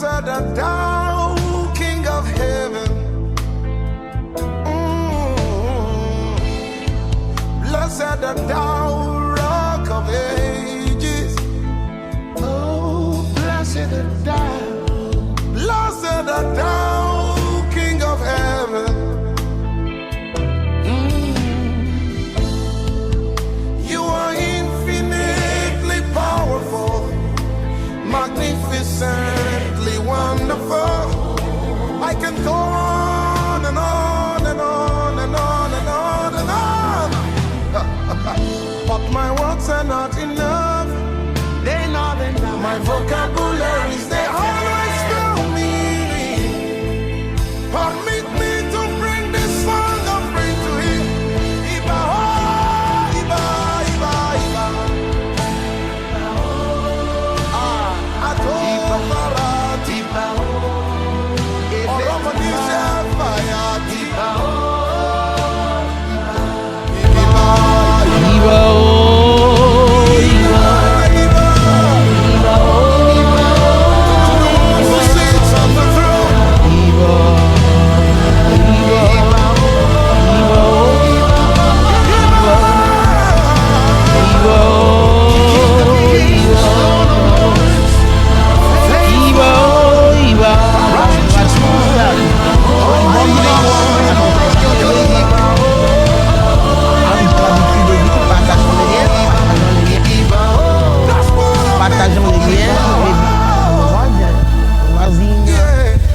Blessed art thou, King of heaven. Blessed art thou, Rock of ages. Oh, blessed art thou. Blessed art thou, King of heaven. You are infinitely powerful, magnificently wonderful. I can go on and on and on and on and on and on. But my words are not enough. They're not enough. My vocabularies, they always fail me. Permit me to bring this song of praise to Him. Iba, oh, Iba, Iba, Iba. Atofarat, Iba, oh, Oromonisha, Fayat, Iba, oh, Iba, oh.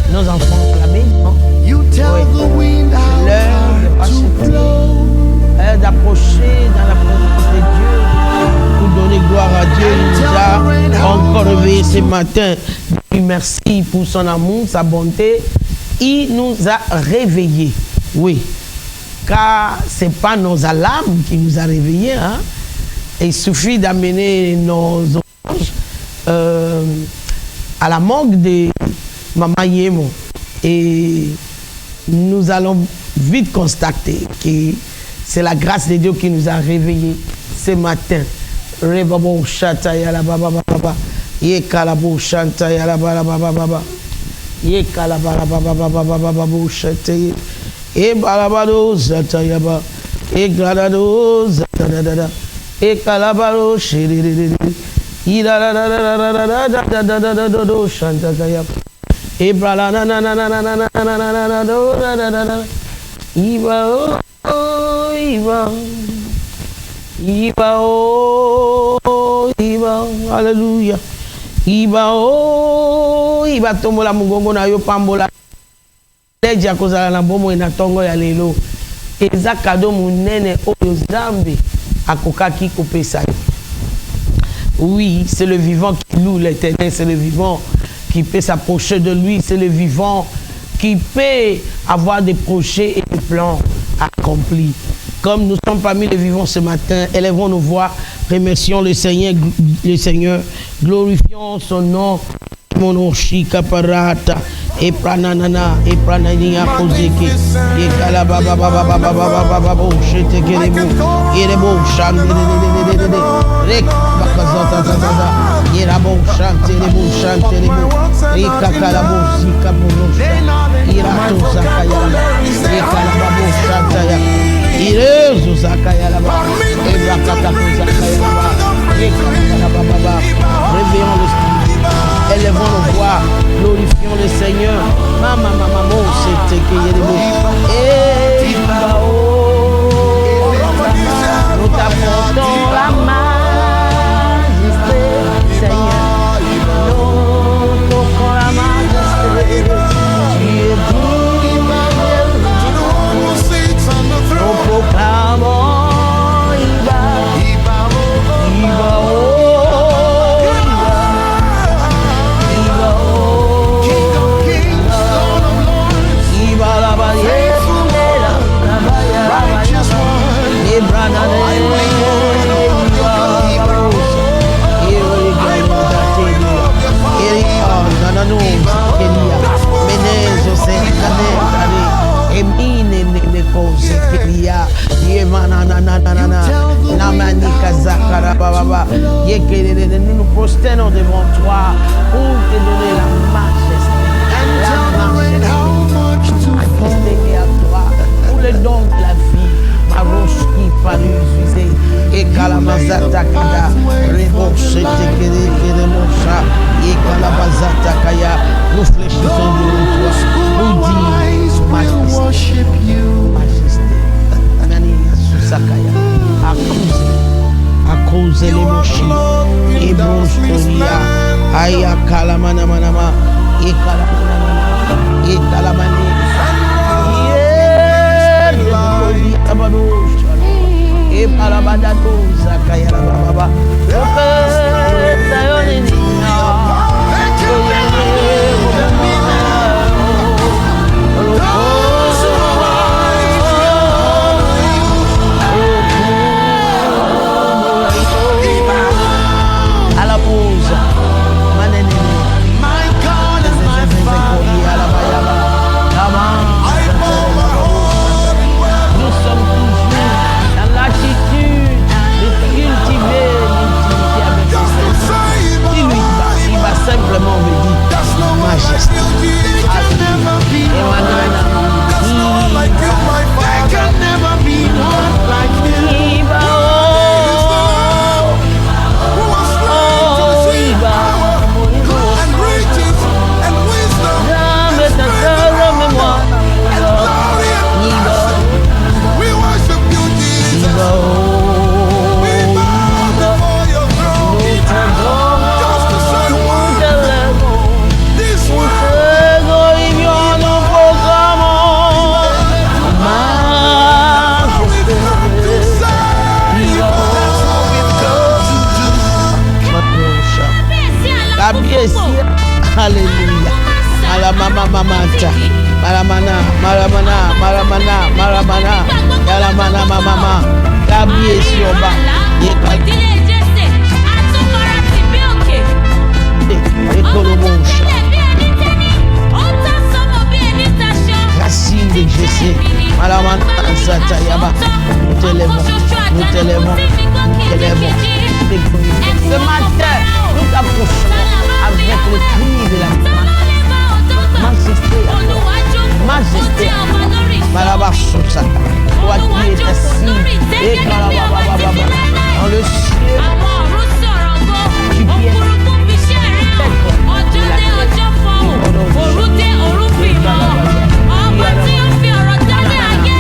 Nos enfants clamés, l'heure d'approcher dans la présence de Dieu pour donner gloire à Dieu. Il nous a encore réveillés ce matin. Dieu merci pour son amour, sa bonté. Il nous a réveillés, oui, car ce n'est pas nos alarmes qui nous a réveillés, hein. Il suffit d'amener nos anges à la morgue de Maman Yemo et nous allons vite constater que c'est la grâce de Dieu qui nous a réveillés ce matin. Rebabo chata yala baba baba ye kalabo chanta yala baba baba ye kalabara baba baba baba chata e balabado zata yaba e gladado zata dada e kalabaro shiri ida da da da da da da da da da do chanta yaba e brala na na na na na na na na na na do da da da iba oh iba iba oh iba hallelujah iba oh iba tombola mugongo na yo pambola leja kozala na bomo ina tongo ya lelo eza kado munene oyo Nzambe akokaki kopesa yo. Oui, c'est le vivant qui loue l'Éternel, c'est le vivant qui peut s'approcher de lui, c'est le vivant qui peut avoir des projets et des plans accomplis. Comme nous sommes parmi les vivants ce matin, élevons nos voix, remercions le Seigneur, glorifions son nom. Monoshika parata e prananana e pranania kozeke e kalaba baba baba baba baba shete kerebo erebo shande rek bakazota zaza erabo shante rebo reka kalabo zika borosha irato zakaya e kalaba bo shanta ya irezo zakaya la ba e rakata zakaya la ba reka kalaba baba réveillons le élevons nos voix, glorifions le Seigneur. Maman, c'était que nous t'apportons la majesté, Seigneur. Nous t'offrons la majesté. Tu es digne, nous proclamons Iba, Iba, nous nous prosternons devant toi pour te donner la majesté. Mata. Maramana. Yalamana mama. Gabi esioba. Ìdílé Jésè, àtúnkọ́ra ti bí òkè. Ekolobosha. Bí ẹni tẹ́ni, ó ń tọ́ sọ́mọ bí ẹni taṣọ. Racine de Jessé. Maramana Sata Yaba. Nous t'élèvons. Ce matin, nous t'approchons avec le cri de la majesté. Majesté. Malabassousa. Toi qui es assis. Et Kalabababa. Dans le ciel. Àwọn ọ̀run sọ̀rọ̀ go, òfurufú fi ṣẹ́ rẹ̀ hàn. Ọjọ́ dé ọjọ́ fọhùn, òru dé òru fi hàn. Ọba tí ó fi ọ̀rọ̀ dálé ayé.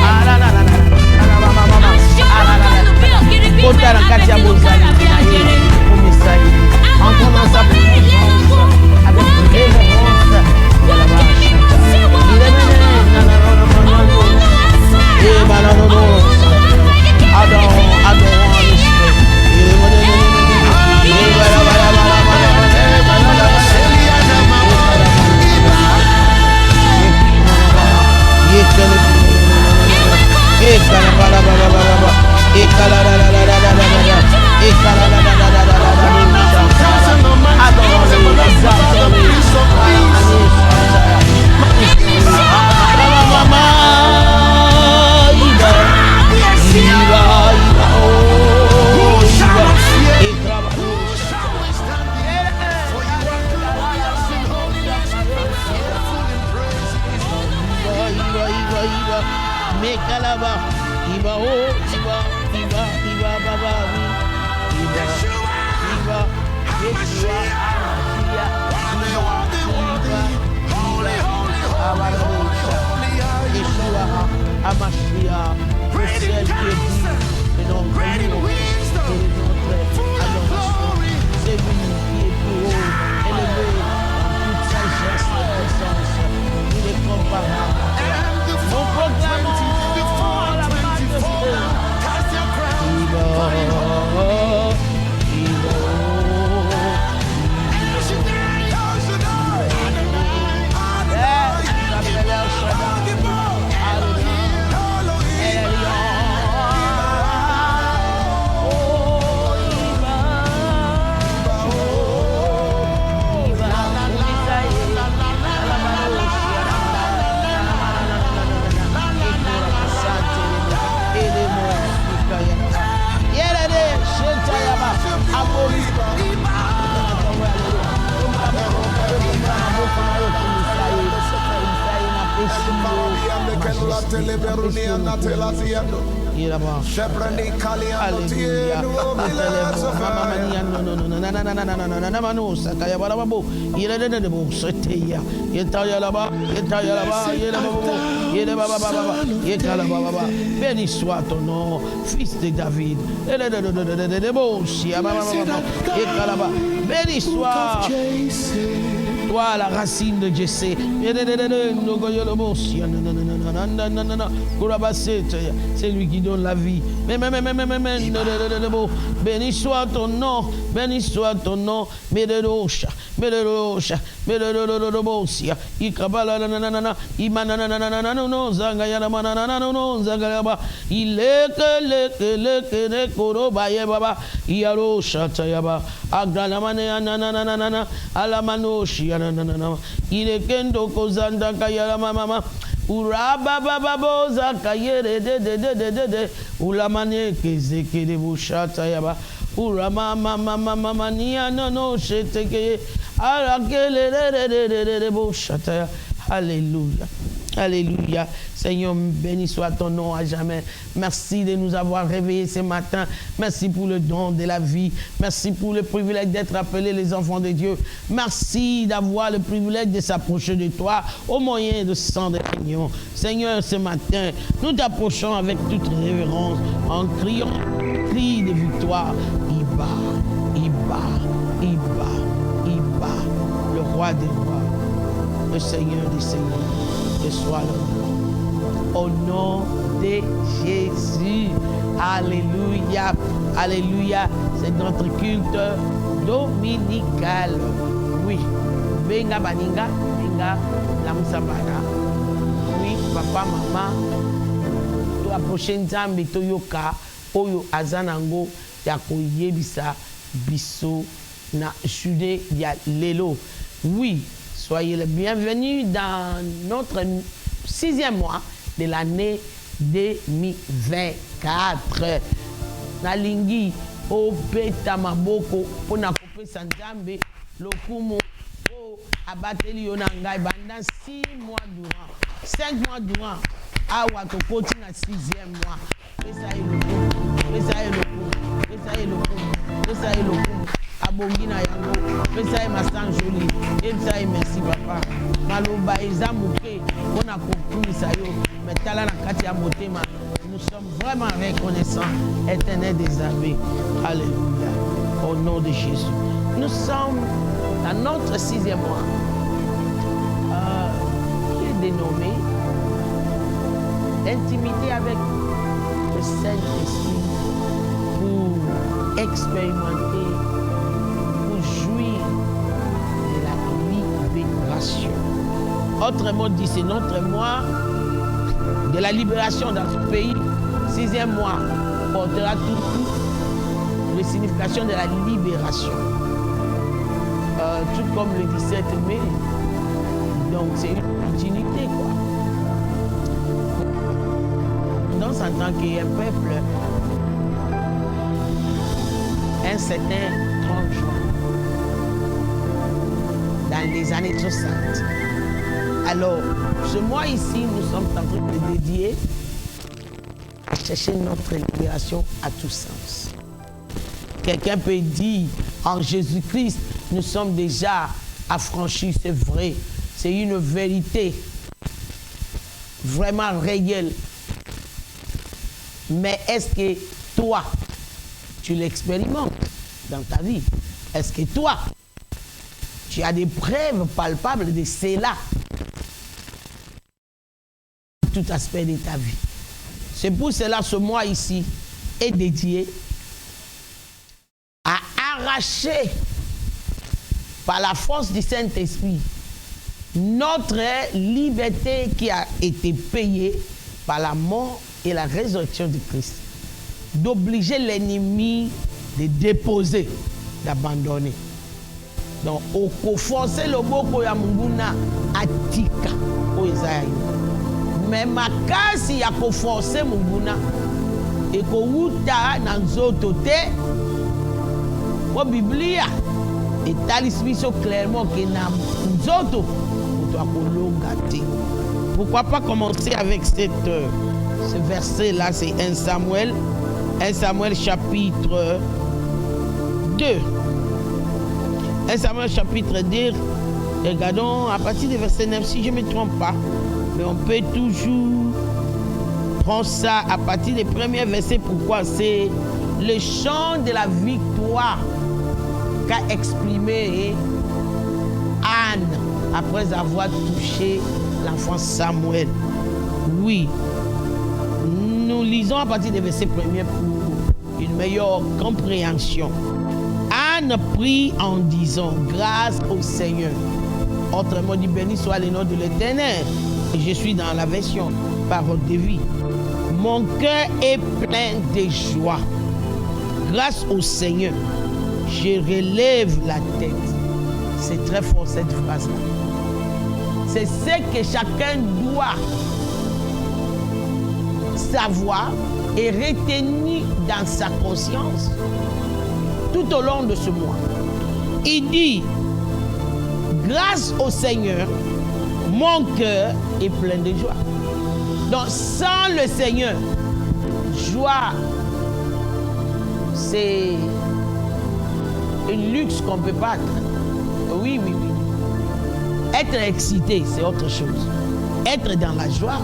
Aṣọ ọlọ́run bí ògiri bí bẹ́ẹ̀ lábẹ́ sínú kára bí ajere. Àwọn ọmọ tó bá ilé ogun, wọ́n kéde wọ́n. Wọ́n kéde wọ́n sí wọn lọ́wọ́. Ọmọ olúwa sọ̀rọ̀. Ọmọ olúwa kékeré. I don't want to stay. Béni soit ton nom, fils de David. Béni soit toi, la racine de Jessé. C'est lui qui donne la vie. Béni soit ton nom, béni soit ton nom. Médédosha, Médédosha, Médédosha. Il est que le korobaye baba. Yarosha tayaba. Agdalamane ananana. Alamanoshi ananana. Il est kendo kozanda kayala mama. Uraba baba boza kayere de ulamane kezeke de bushata yaba urama mama nia no sheteke arakele de bushata. Alléluia. Alléluia. Seigneur, béni soit ton nom à jamais. Merci de nous avoir réveillés ce matin. Merci pour le don de la vie. Merci pour le privilège d'être appelés les enfants de Dieu. Merci d'avoir le privilège de s'approcher de toi au moyen de ce sang de l'agneau. Seigneur, ce matin, nous t'approchons avec toute révérence en criant, cri de victoire. Iba, Iba, Iba, Iba, le roi des rois, le Seigneur des seigneurs. Que soit le au nom de Jésus. Alléluia. Alléluia. C'est notre culte dominical. Oui. Benga baninga. Nanga, la Moussabana. Oui, papa, maman, to approcher Nzambe to yoka, oyo azanango, ya koyebisa biso na jude ya lelo. Oui, soyez les bienvenus dans notre 6e mois de l'année 2024. Nalingi obeta maboko pona kopesa Nzambe lokumu o abateli yo na ngai pendant 6 mois durant 5 mois durant awa tokoti na 6e mois. Pesa lokumu, pesa lokumu, pesa lokumu, pesa lokumu. Abongi na yango, pesa masan joli. Pesa merci papa. Maloba eza muke pona kokumisa yo metala na kati ya motema. Nous sommes vraiment reconnaissants, éternel des armées. Alléluia. Au nom de Jésus. Nous sommes dans notre 6e mois qui est dénommé l'intimité avec le Saint-Esprit pour expérimenter, pour jouir de la libération. Autrement dit, c'est notre mois de la libération dans ce pays. 6e mois portera tout les significations de la libération. Tout comme le 17 mai. Donc c'est une continuité quoi. Dans en tant qu'un peuple, un certain 30 juin, dans les années 60. Alors, ce mois ici, nous sommes en train de dédier à chercher notre libération à tous sens. Quelqu'un peut dire, en Jésus-Christ, nous sommes déjà affranchis, c'est vrai. C'est une vérité vraiment réelle. Mais est-ce que toi, tu l'expérimentes dans ta vie? Est-ce que toi, tu as des preuves palpables de cela? Tout aspect de ta vie. C'est pour cela ce mois ici est dédié à arracher par la force du Saint-Esprit notre liberté qui a été payée par la mort et la résurrection de Christ. D'obliger l'ennemi de déposer, d'abandonner. Donc, au forcer le boko ya munguna atika o Isaïe. Mais makasi ya ko forcer munguna et ko wuta na nzoto te o Biblia et talisbiso clairement que na nzoto to akolonga te. Pourquoi pas commencer avec ce verset là, c'est 1 Samuel chapitre 2. 1 Samuel chapitre 2, regardons à partir du verset 9, si je ne me trompe pas. Mais on peut toujours prendre ça à partir des premiers versets. Pourquoi? C'est le chant de la victoire qu'a exprimé Anne après avoir touché l'enfant Samuel. Oui, nous lisons à partir des versets premiers pour une meilleure compréhension. Anne prie en disant grâce au Seigneur. Autrement dit, béni soit le nom de l'Éternel. Et je suis dans la version parole de vie. Mon cœur est plein de joie. Grâce au Seigneur, je relève la tête. C'est très fort cette phrase-là. C'est ce que chacun doit savoir et retenir dans sa conscience tout au long de ce mois. Il dit, grâce au Seigneur, mon cœur est plein de joie. Donc sans le Seigneur, joie, c'est un luxe qu'on ne peut pas atteindre. Oui. Être excité, c'est autre chose. Être dans la joie,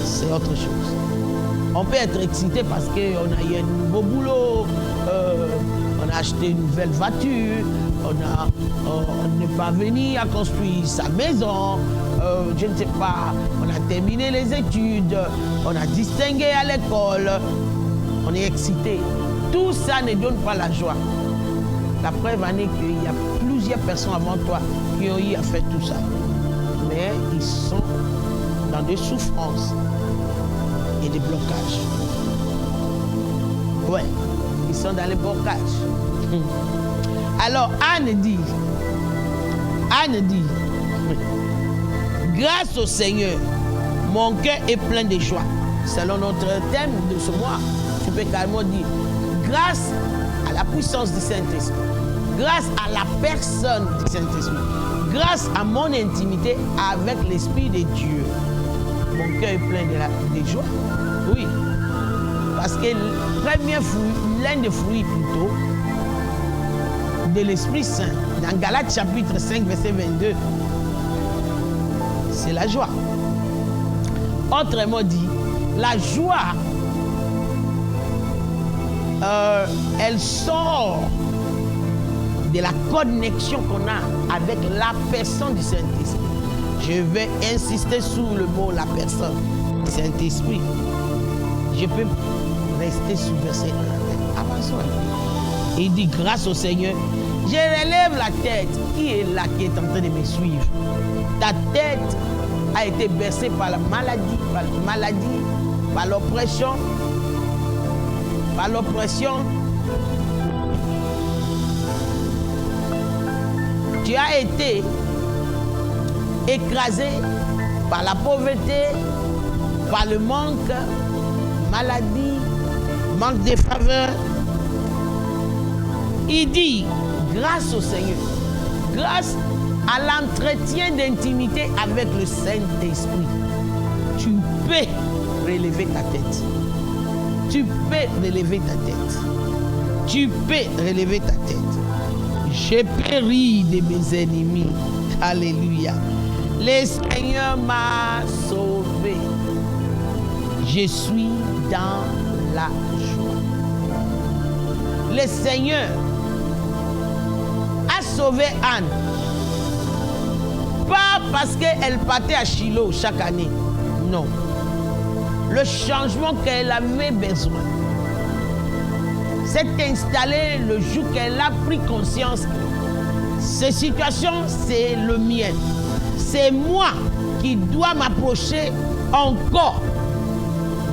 c'est autre chose. On peut être excité parce qu'on a eu un nouveau boulot, on a acheté une nouvelle voiture, on n'est pas venu à construire sa maison, je ne sais pas, on a terminé les études, on a distingué à l'école, on est excité. Tout ça ne donne pas la joie. La preuve en est qu'il y a plusieurs personnes avant toi qui ont eu à faire tout ça. Mais ils sont dans des souffrances et des blocages. Ouais, ils sont dans les blocages. Alors Anne dit, grâce au Seigneur, mon cœur est plein de joie. Selon notre thème de ce mois, tu peux carrément dire, grâce à la puissance du Saint-Esprit, grâce à la personne du Saint-Esprit, grâce à mon intimité avec l'Esprit de Dieu, mon cœur est plein de joie. Oui, parce que le premier fruit, l'un des fruits plutôt, de l'Esprit Saint, dans Galates chapitre 5, verset 22, c'est la joie. Autrement dit, la joie, elle sort de la connexion qu'on a avec la personne du Saint-Esprit. Je vais insister sur le mot la personne du Saint-Esprit. Je peux rester sur verset 1. Avançons un peu. Il dit, grâce au Seigneur, je relève la tête. Qui est là qui est en train de me suivre? Ta tête a été bercée par la maladie, par l'oppression, Tu as été écrasé par la pauvreté, par le manque, maladie, manque de faveur. Il dit, grâce au Seigneur, grâce à l'entretien d'intimité avec le Saint-Esprit, tu peux relever ta tête. Tu peux relever ta tête. Tu peux relever ta tête. J'ai péri de mes ennemis. Alléluia. Le Seigneur m'a sauvé. Je suis dans la joie. Le Seigneur a sauvé Anne. Pas parce qu'elle partait à Shiloh chaque année. Non. Le changement qu'elle avait besoin s'est installé le jour qu'elle a pris conscience. Cette situation, c'est le mien. C'est moi qui dois m'approcher encore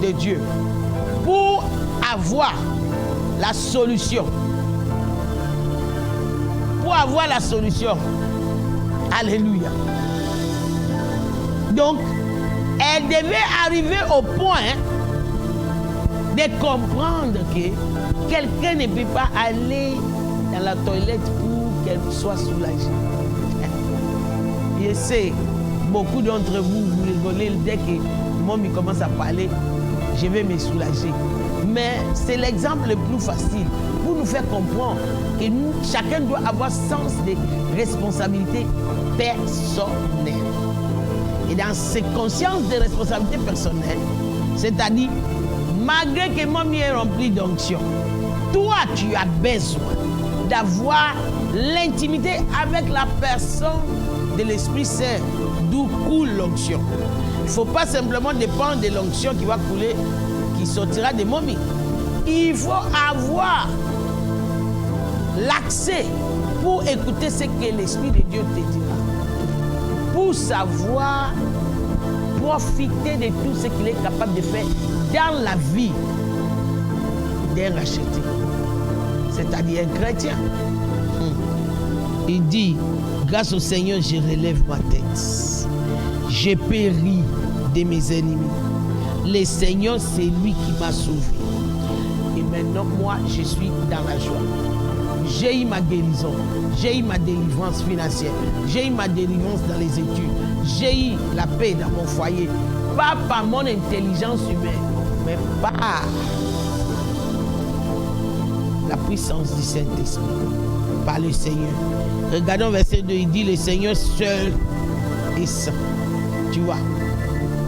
de Dieu pour avoir la solution. Pour avoir la solution. Alléluia. Donc, elle devait arriver au point de comprendre que quelqu'un ne peut pas aller dans la toilette pour qu'elle soit soulagée. Je sais, beaucoup d'entre vous, vous rigolez dès que mon mi commence à parler, je vais me soulager. Mais c'est l'exemple le plus facile pour nous faire comprendre que nous, chacun doit avoir sens de responsabilité personnelle. Et dans cette conscience de responsabilité personnelle, c'est-à-dire, malgré que mon mi est rempli d'onction, toi, tu as besoin d'avoir l'intimité avec la personne de l'Esprit Saint, d'où coule l'onction. Il ne faut pas simplement dépendre de l'onction qui va couler, qui sortira de mon mi. Il faut avoir l'accès pour écouter ce que l'Esprit de Dieu te dira. Pour savoir profiter de tout ce qu'il est capable de faire dans la vie d'un racheté, c'est-à-dire un chrétien. Il dit, grâce au Seigneur, je relève ma tête. J'ai péri de mes ennemis. Le Seigneur, c'est lui qui m'a sauvé. Et maintenant, moi, je suis dans la joie. J'ai eu ma guérison, j'ai eu ma délivrance financière, j'ai eu ma délivrance dans les études, j'ai eu la paix dans mon foyer, pas par mon intelligence humaine, mais par la puissance du Saint-Esprit, par le Seigneur. Regardons verset 2, il dit, le Seigneur seul est saint. Tu vois,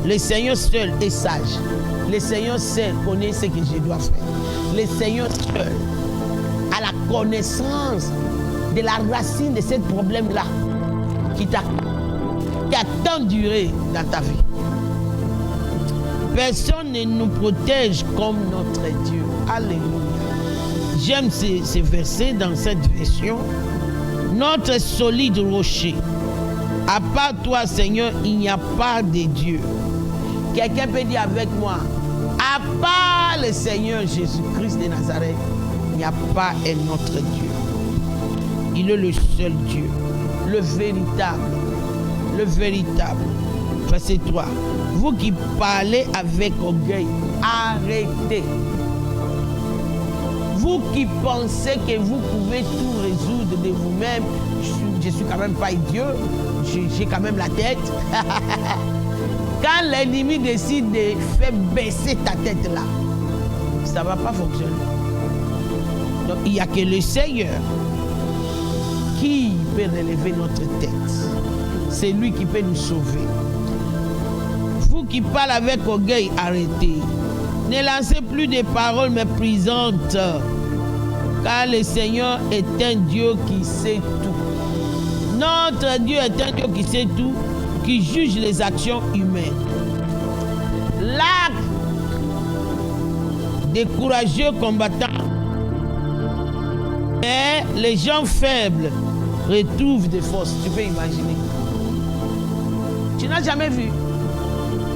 le Seigneur seul est sage. Le Seigneur seul connaît ce que je dois faire. Le Seigneur seul à la connaissance de la racine de ce problème-là qui a tant duré dans ta vie. Personne ne nous protège comme notre Dieu. Alléluia. J'aime ces versets dans cette version. Notre solide rocher À part toi, Seigneur, il n'y a pas de Dieu. Quelqu'un peut dire avec moi, à part le Seigneur Jésus-Christ de Nazareth, il n'y a pas un autre Dieu. Il est le seul Dieu, le véritable. Le véritable. Verset 3. Vous qui parlez avec orgueil, arrêtez. Vous qui pensez que vous pouvez tout résoudre de vous-même, je suis quand même pas idiot, j'ai quand même la tête. Quand l'ennemi décide de faire baisser ta tête là, ça ne va pas fonctionner. Donc il n'y a que le Seigneur qui peut relever notre tête. C'est lui qui peut nous sauver. Vous qui parlez avec orgueil, arrêtez. Ne lancez plus des paroles méprisantes, car le Seigneur est un Dieu qui sait tout. Notre Dieu est un Dieu qui sait tout, qui juge les actions humaines. L'acte des courageux combattants, mais les gens faibles retrouvent des forces. Tu peux imaginer. Tu n'as jamais vu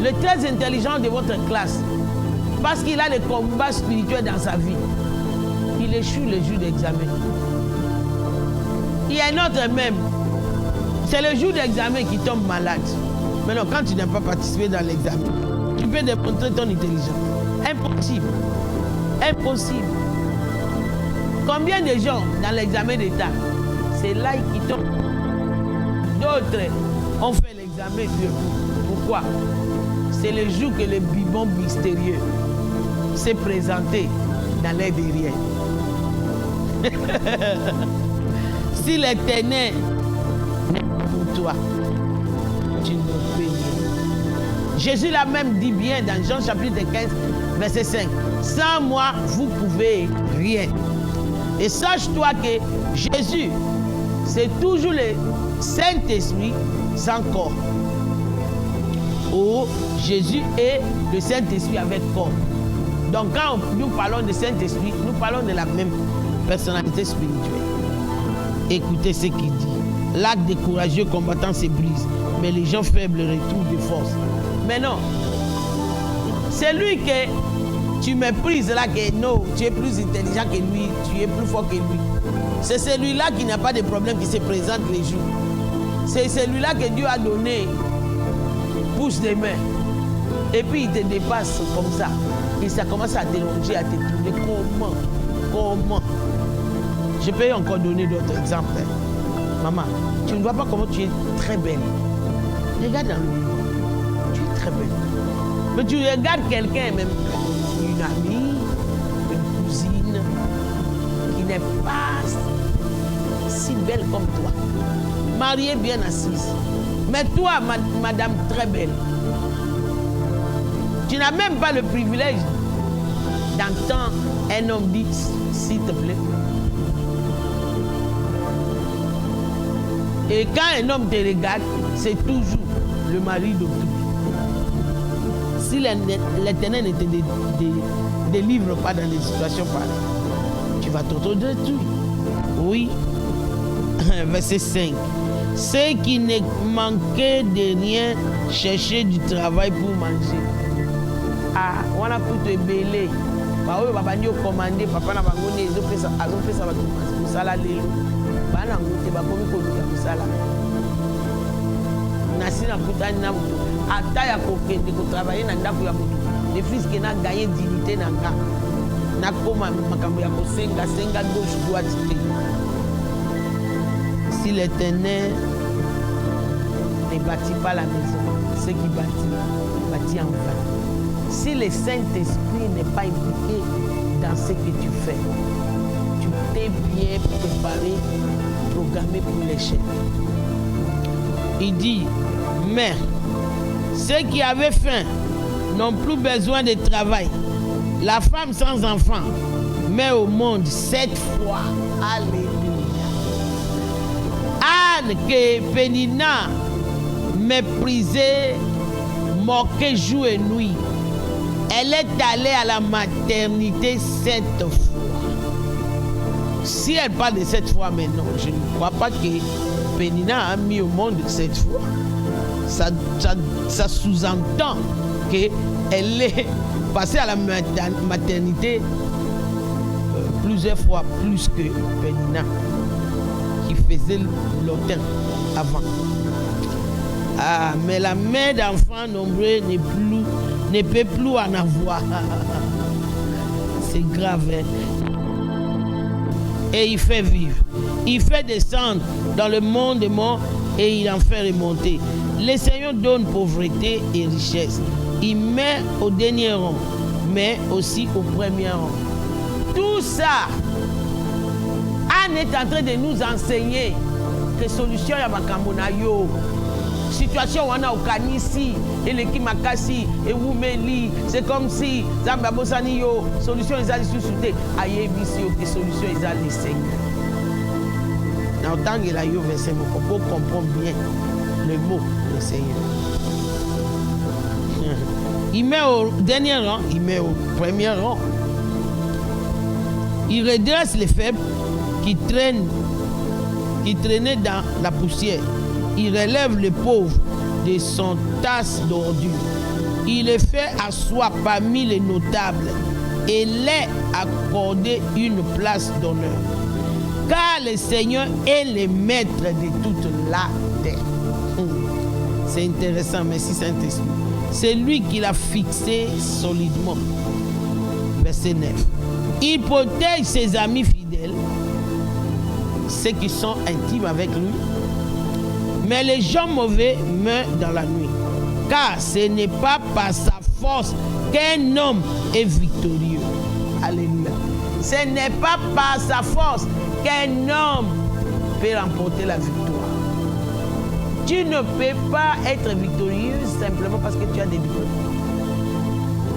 le très intelligent de votre classe, parce qu'il a des combats spirituels dans sa vie, il échoue le jour d'examen. Il y a un autre même, c'est le jour d'examen qui tombe malade. Mais non, quand tu n'as pas participé dans l'examen, tu peux démontrer ton intelligence. Impossible. Impossible. Combien de gens dans l'examen d'État, c'est là qui tombent. D'autres ont fait l'examen debout. Pourquoi? C'est le jour que le bibon mystérieux s'est présenté dans les derrière. Si l'Éternel n'est pas pour toi, tu ne peux rien. Jésus l'a même dit bien dans Jean chapitre 15, verset 5. Sans moi, vous pouvez rien. Et sache-toi que Jésus, c'est toujours le Saint-Esprit sans corps. Oh, Jésus est le Saint-Esprit avec corps. Donc quand nous parlons de Saint-Esprit, nous parlons de la même personnalité spirituelle. Écoutez ce qu'il dit. L'acte des courageux combattants se brise, mais les gens faibles retrouvent des forces. Mais non, c'est lui que tu méprises là, que non, tu es plus intelligent que lui, tu es plus fort que lui. C'est celui-là qui n'a pas de problème qui se présente les jours. C'est celui-là que Dieu a donné pouce des mains. Et puis il te dépasse comme ça. Et ça commence à te déranger, à te tourner. Comment? Je peux encore donner d'autres exemples. Maman, tu ne vois pas comment tu es très belle. Regarde dans le miroir. Tu es très belle. Mais tu regardes quelqu'un, même une amie, une cousine, qui n'est pas si belle comme toi. Mariée, bien assise. Mais toi, madame très belle, tu n'as même pas le privilège d'entendre un homme dire s'il te plaît. Et quand un homme te regarde, c'est toujours le mari d'autrui. Si l'Éternel ne te délivre pas dans des situations pareilles, tu vas t'auto-détruire. Oui. Verset 5. Ceux qui ne manquaient de rien cherchaient du travail pour manger. Ah, on a pu te belé. Bah oui, papa nous commandé, papa n'a pas donné, ils ont fait ça pour ça là les. Bah n'a goûté, bah comme pour nous ça là. Nasi na kutani na mutu. Ata ya kokende ko travailler na ndako ya mutu. Les fils qui n'a gagné dignité na nga. Na koma makambo ya ko senga gauche droite. Si l'Éternel ne bâtit pas la maison, ceux qui bâtit en vain. Si le Saint-Esprit n'est pas impliqué dans ce que tu fais, tu t'es bien préparé, programmé pour l'échec. Il dit, mais ceux qui avaient faim n'ont plus besoin de travail. La femme sans enfant met au monde 7 fois. Alléluia. Anne que Pénina méprisait, moquait jour et nuit. Elle est allée à la maternité 7 fois. Si elle parle de 7 fois maintenant, je ne crois pas que Pénina a mis au monde cette fois, ça sous-entend qu'elle est passée à la maternité plusieurs fois plus que Pénina, qui faisait l'automne avant. Ah, mais la mère d'enfants nombreux ne peut plus en avoir. C'est grave, hein? Et il fait vivre. Il fait descendre dans le monde des morts et il en fait remonter. Le Seigneur donne pauvreté et richesse. Il met au dernier rang, mais aussi au premier rang. Tout ça, Anne est en train de nous enseigner que solution ya makambo na yo. Situation wana okanisi eleki makasi ewumeli, c'est comme si Zamba bosani yo solution ezali susu te ayebisi yo que solution ezali Seigneur. Na otangela yo verset moko pour comprendre bien le mot le Seigneur. Il met au dernier rang, il met au premier rang. Il redresse les faibles qui traînaient dans la poussière. Il relève les pauvres de son tasse d'ordures. Il les fait asseoir parmi les notables et les accorder une place d'honneur. Car le Seigneur est le maître de toute la terre. C'est intéressant, merci Saint-Esprit. C'est lui qui l'a fixé solidement. Verset 9. Il protège ses amis fidèles, ceux qui sont intimes avec lui. Mais les gens mauvais meurent dans la nuit. Car ce n'est pas par sa force qu'un homme est victorieux. Alléluia. Ce n'est pas par sa force qu'un homme peut remporter la victoire. Tu ne peux pas être victorieux simplement parce que tu as des diplômes.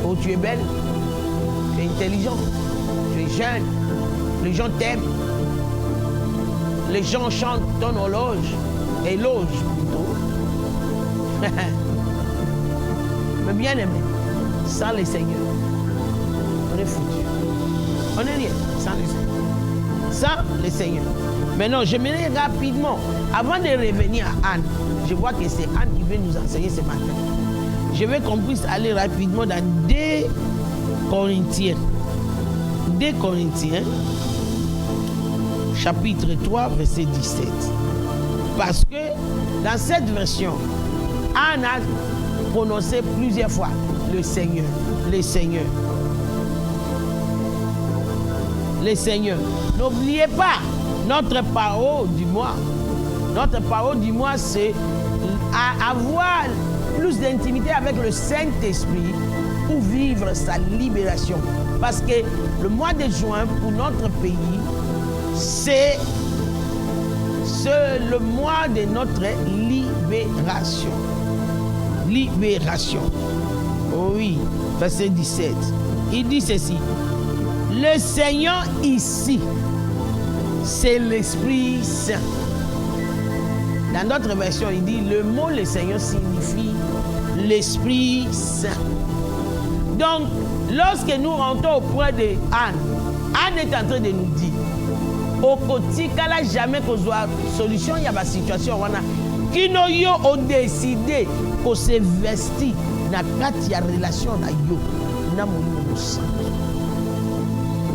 Oh, tu es belle, tu es intelligent, tu es jeune, les gens t'aiment. Les gens chantent ton éloge plutôt. Mais bien aimé, sans le Seigneur, on est foutu. On est rien sans le Seigneur. Sans le Seigneur. Maintenant, j'aimerais rapidement, avant de revenir à Anne, je vois que c'est Anne qui veut nous enseigner ce matin. Je veux qu'on puisse aller rapidement dans 2 Corinthiens. 2 Corinthiens, chapitre 3, verset 17. Parce que dans cette version, Anne a prononcé plusieurs fois le Seigneur, le Seigneur. Le Seigneur. N'oubliez pas notre parole du mois. Notre parole du mois, c'est avoir plus d'intimité avec le Saint-Esprit pour vivre sa libération. Parce que le mois de juin, pour notre pays, c'est le mois de notre libération. Libération. Oh oui, verset 17. Il dit ceci. Le Seigneur ici, c'est l'Esprit Saint. Dans notre version, il dit le mot le Seigneur signifie l'Esprit Saint. Donc, lorsque nous rentrons auprès de Anne, Anne est en train de nous dire au quotidien, jamais qu'on soit solution, il y a une situation qui nous ont décidé qu'on se vestit dans la relation avec Dieu.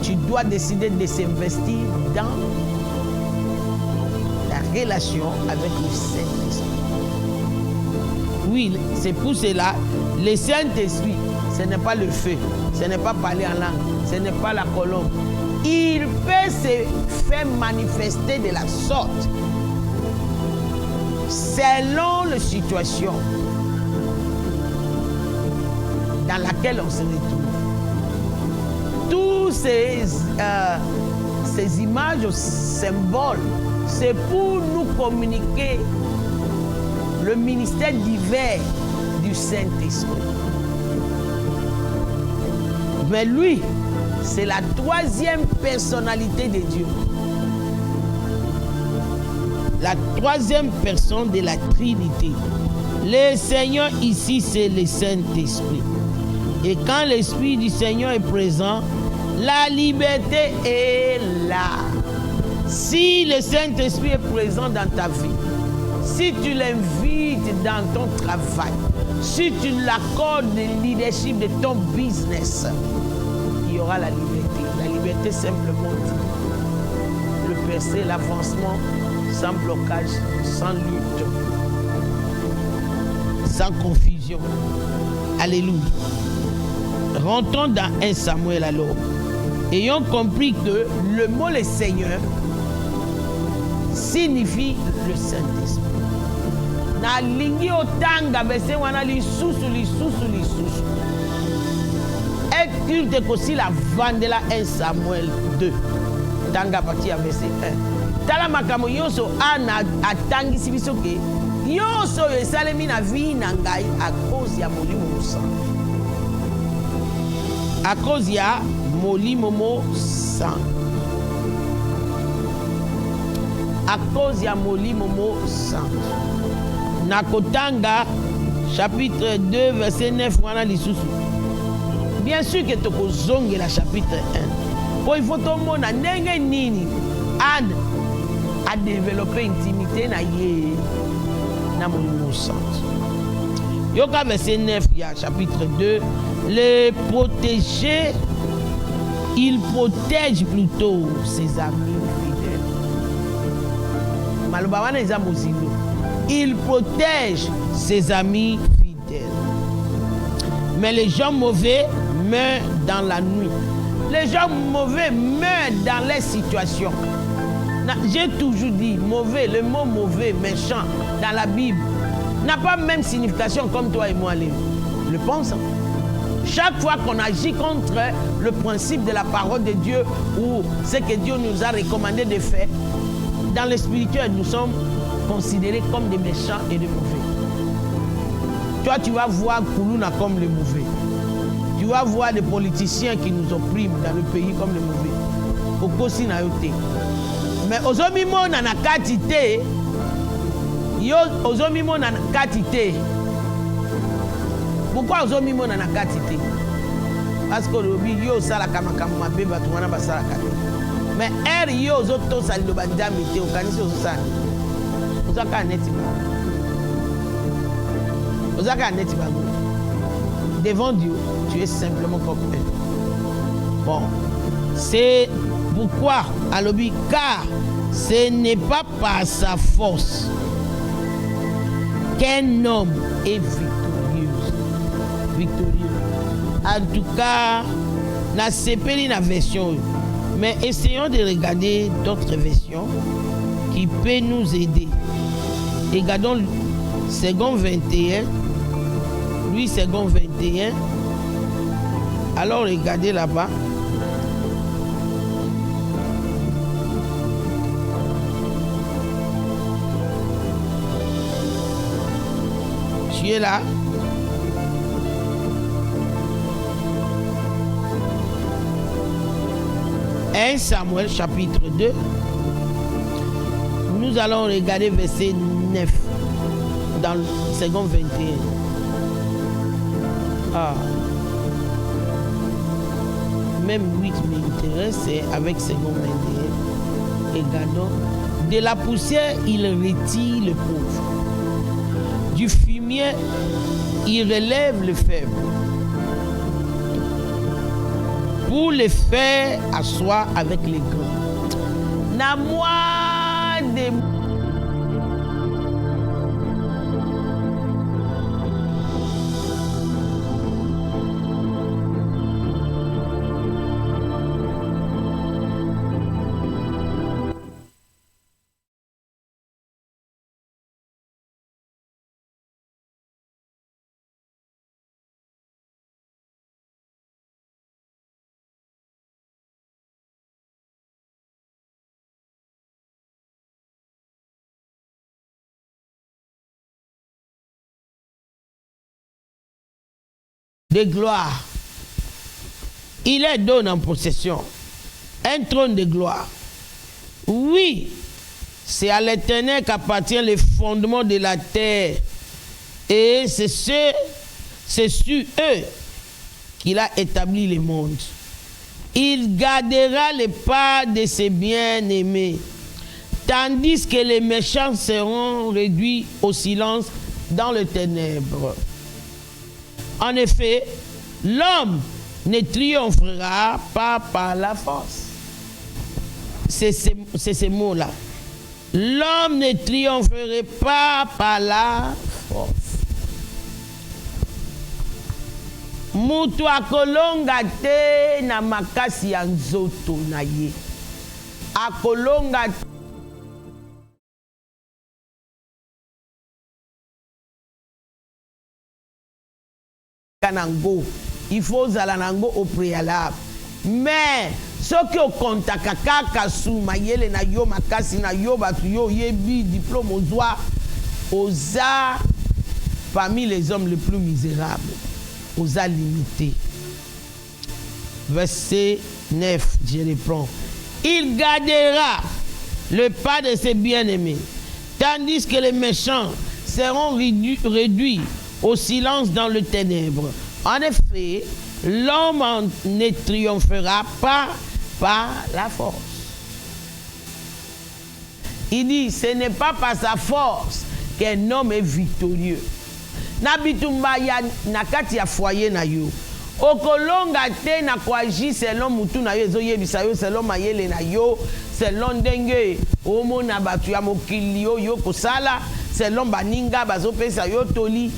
Tu dois décider de s'investir dans la relation avec le Saint-Esprit. Oui, c'est pour cela, le Saint-Esprit, ce n'est pas le feu, ce n'est pas parler en langue, ce n'est pas la colombe. Il peut se faire manifester de la sorte selon la situation dans laquelle on se retrouve. Tous ces images, symboles, c'est pour nous communiquer le ministère divers du Saint-Esprit. Mais lui, c'est la 3e personnalité de Dieu. La 3e personne de la Trinité. Le Seigneur ici, c'est le Saint-Esprit. Et quand l'Esprit du Seigneur est présent, la liberté est là. Si le Saint-Esprit est présent dans ta vie, si tu l'invites dans ton travail, si tu l'accordes le leadership de ton business, il y aura la liberté. La liberté simplement dit le percer, l'avancement sans blocage, sans lutte, sans confusion. Alléluia. Rentrons dans 1 Samuel alors. Ayons compris que le mot le Seigneur signifie le Saint-Esprit. Na lingi otanga bese wana lisusu. Et culte aussi la vandela 1 Samuel 2. Tanga parti à verset 1. Tala makamo yoso ana atangisi biso ke yoso esalemi na vie na ngai à cause ya molimo sang. À cause ya molimo sang. À cause ya molimo sang. Nakotanga chapitre 2 verset 9 wana lisusu. Bien sûr que toko zonge la chapitre 1. Pour il faut tout le monde ndenge nini a développé intimité na ye na molimo sang. Yoka verset 9 ya chapitre 2, les protéger, il protège plutôt ses amis fidèles. Maloba wana eza mozindo. Il protège ses amis fidèles. Mais les gens mauvais meurent dans la nuit. Les gens mauvais meurent dans les situations. J'ai toujours dit mauvais, le mot mauvais, méchant, dans la Bible, n'a pas même signification comme toi et moi le pensons. Chaque fois qu'on agit contre le principe de la parole de Dieu ou ce que Dieu nous a recommandé de faire, dans le spirituel, nous sommes considérés comme des méchants et des mauvais. Toi, tu vas voir Koulouna comme les mauvais. Tu vas voir des politiciens qui nous oppriment dans le pays comme les mauvais. Okosi na yote. Mais ozomimo na nakatite, yo ozomimo na nakatite. Pourquoi ozomimo na nakatite? Parce que le yo sala kama mabe batu wana basala kate. Mais er yo zoto salido bandami te okanisi ozosana. Ozaka neti ba. Ozaka neti ba. Devant Dieu, tu es simplement comme eux. Bon, c'est pourquoi, alobi, car ce n'est pas par sa force qu'un homme est victorieux. En tout cas, na sepeli na version, mais essayons de regarder d'autres versions qui peuvent nous aider. Regardons second 21. Lui, second 21. Alors, regardez là-bas. Tu es là? Un Samuel chapitre 2. Nous allons regarder verset 9 dans le second 21. Ah. Même 8 m'intéresse, c'est avec second 21. Regardons. De la poussière, il retire le pauvre. Du fumier, il relève le faible. Pour le faire asseoir avec les grands. Na moi de gloire. Il est donné en possession un trône de gloire. Oui, c'est à l'Éternel qu'appartient le fondement de la terre. Et c'est sur eux qu'il a établi le monde. Il gardera les pas de ses bien-aimés, tandis que les méchants seront réduits au silence dans les ténèbres. En effet, l'homme ne triomphera pas par la force. C'est ces mots-là. L'homme ne triompherait pas par la force. Mutu akolonga te na makasi ya nzoto na ye. Akolonga nango. Il faut zala nango au préalable. Mais ce qui au contact kaka sou mayele na yo makasi na yo batu yo yebi diplôme ozwa oza parmi les hommes les plus misérables. Oza limité. Verset 9, je reprends. Il gardera le pas de ses bien-aimés, tandis que les méchants seront réduits au silence dans le ténèbre. En effet, l'homme ne triomphera pas par la force. Il dit, ce n'est pas par sa force qu'un homme est victorieux. Nabitumba ya nakati ya foyer na yo. Okolonga te na kwaji selon mutu na yo ezoyebisa yo selon mayele na yo selon ndenge omona batu ya mokili yo kosala selon baninga bazopesa yo toli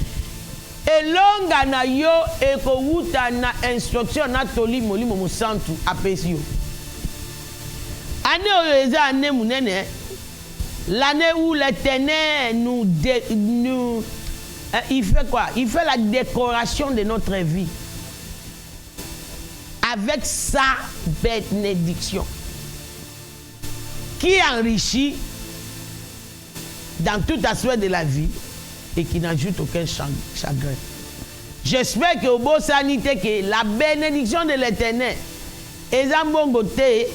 elonga na yo ekowuta na instruction na toli molimo mosantu apesi yo. Ane oyo eza ane munene, l'année où l'Éternel nous il fait quoi? Il fait la décoration de notre vie avec sa bénédiction qui enrichit dans tout aspect de la vie et qui n'ajoute aucun chagrin. J'espère que au beau sanité que la bénédiction de l'Éternel eza mbongo te,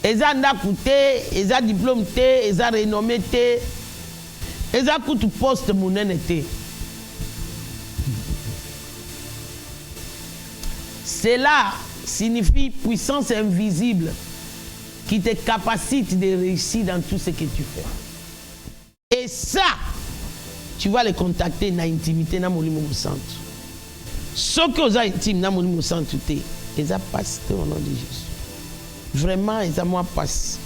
eza ndaku te, eza diplôme te, eza renommé te, eza kutu poste munene te. Cela signifie puissance invisible qui te capacite de réussir dans tout ce que tu fais. Et ça, tu vas les contacter dans l'intimité dans mon limo santo. Ce que vous avez intime dans mon limo santo, ils ont passé au nom de Jésus. Vraiment, ils ont moi passé.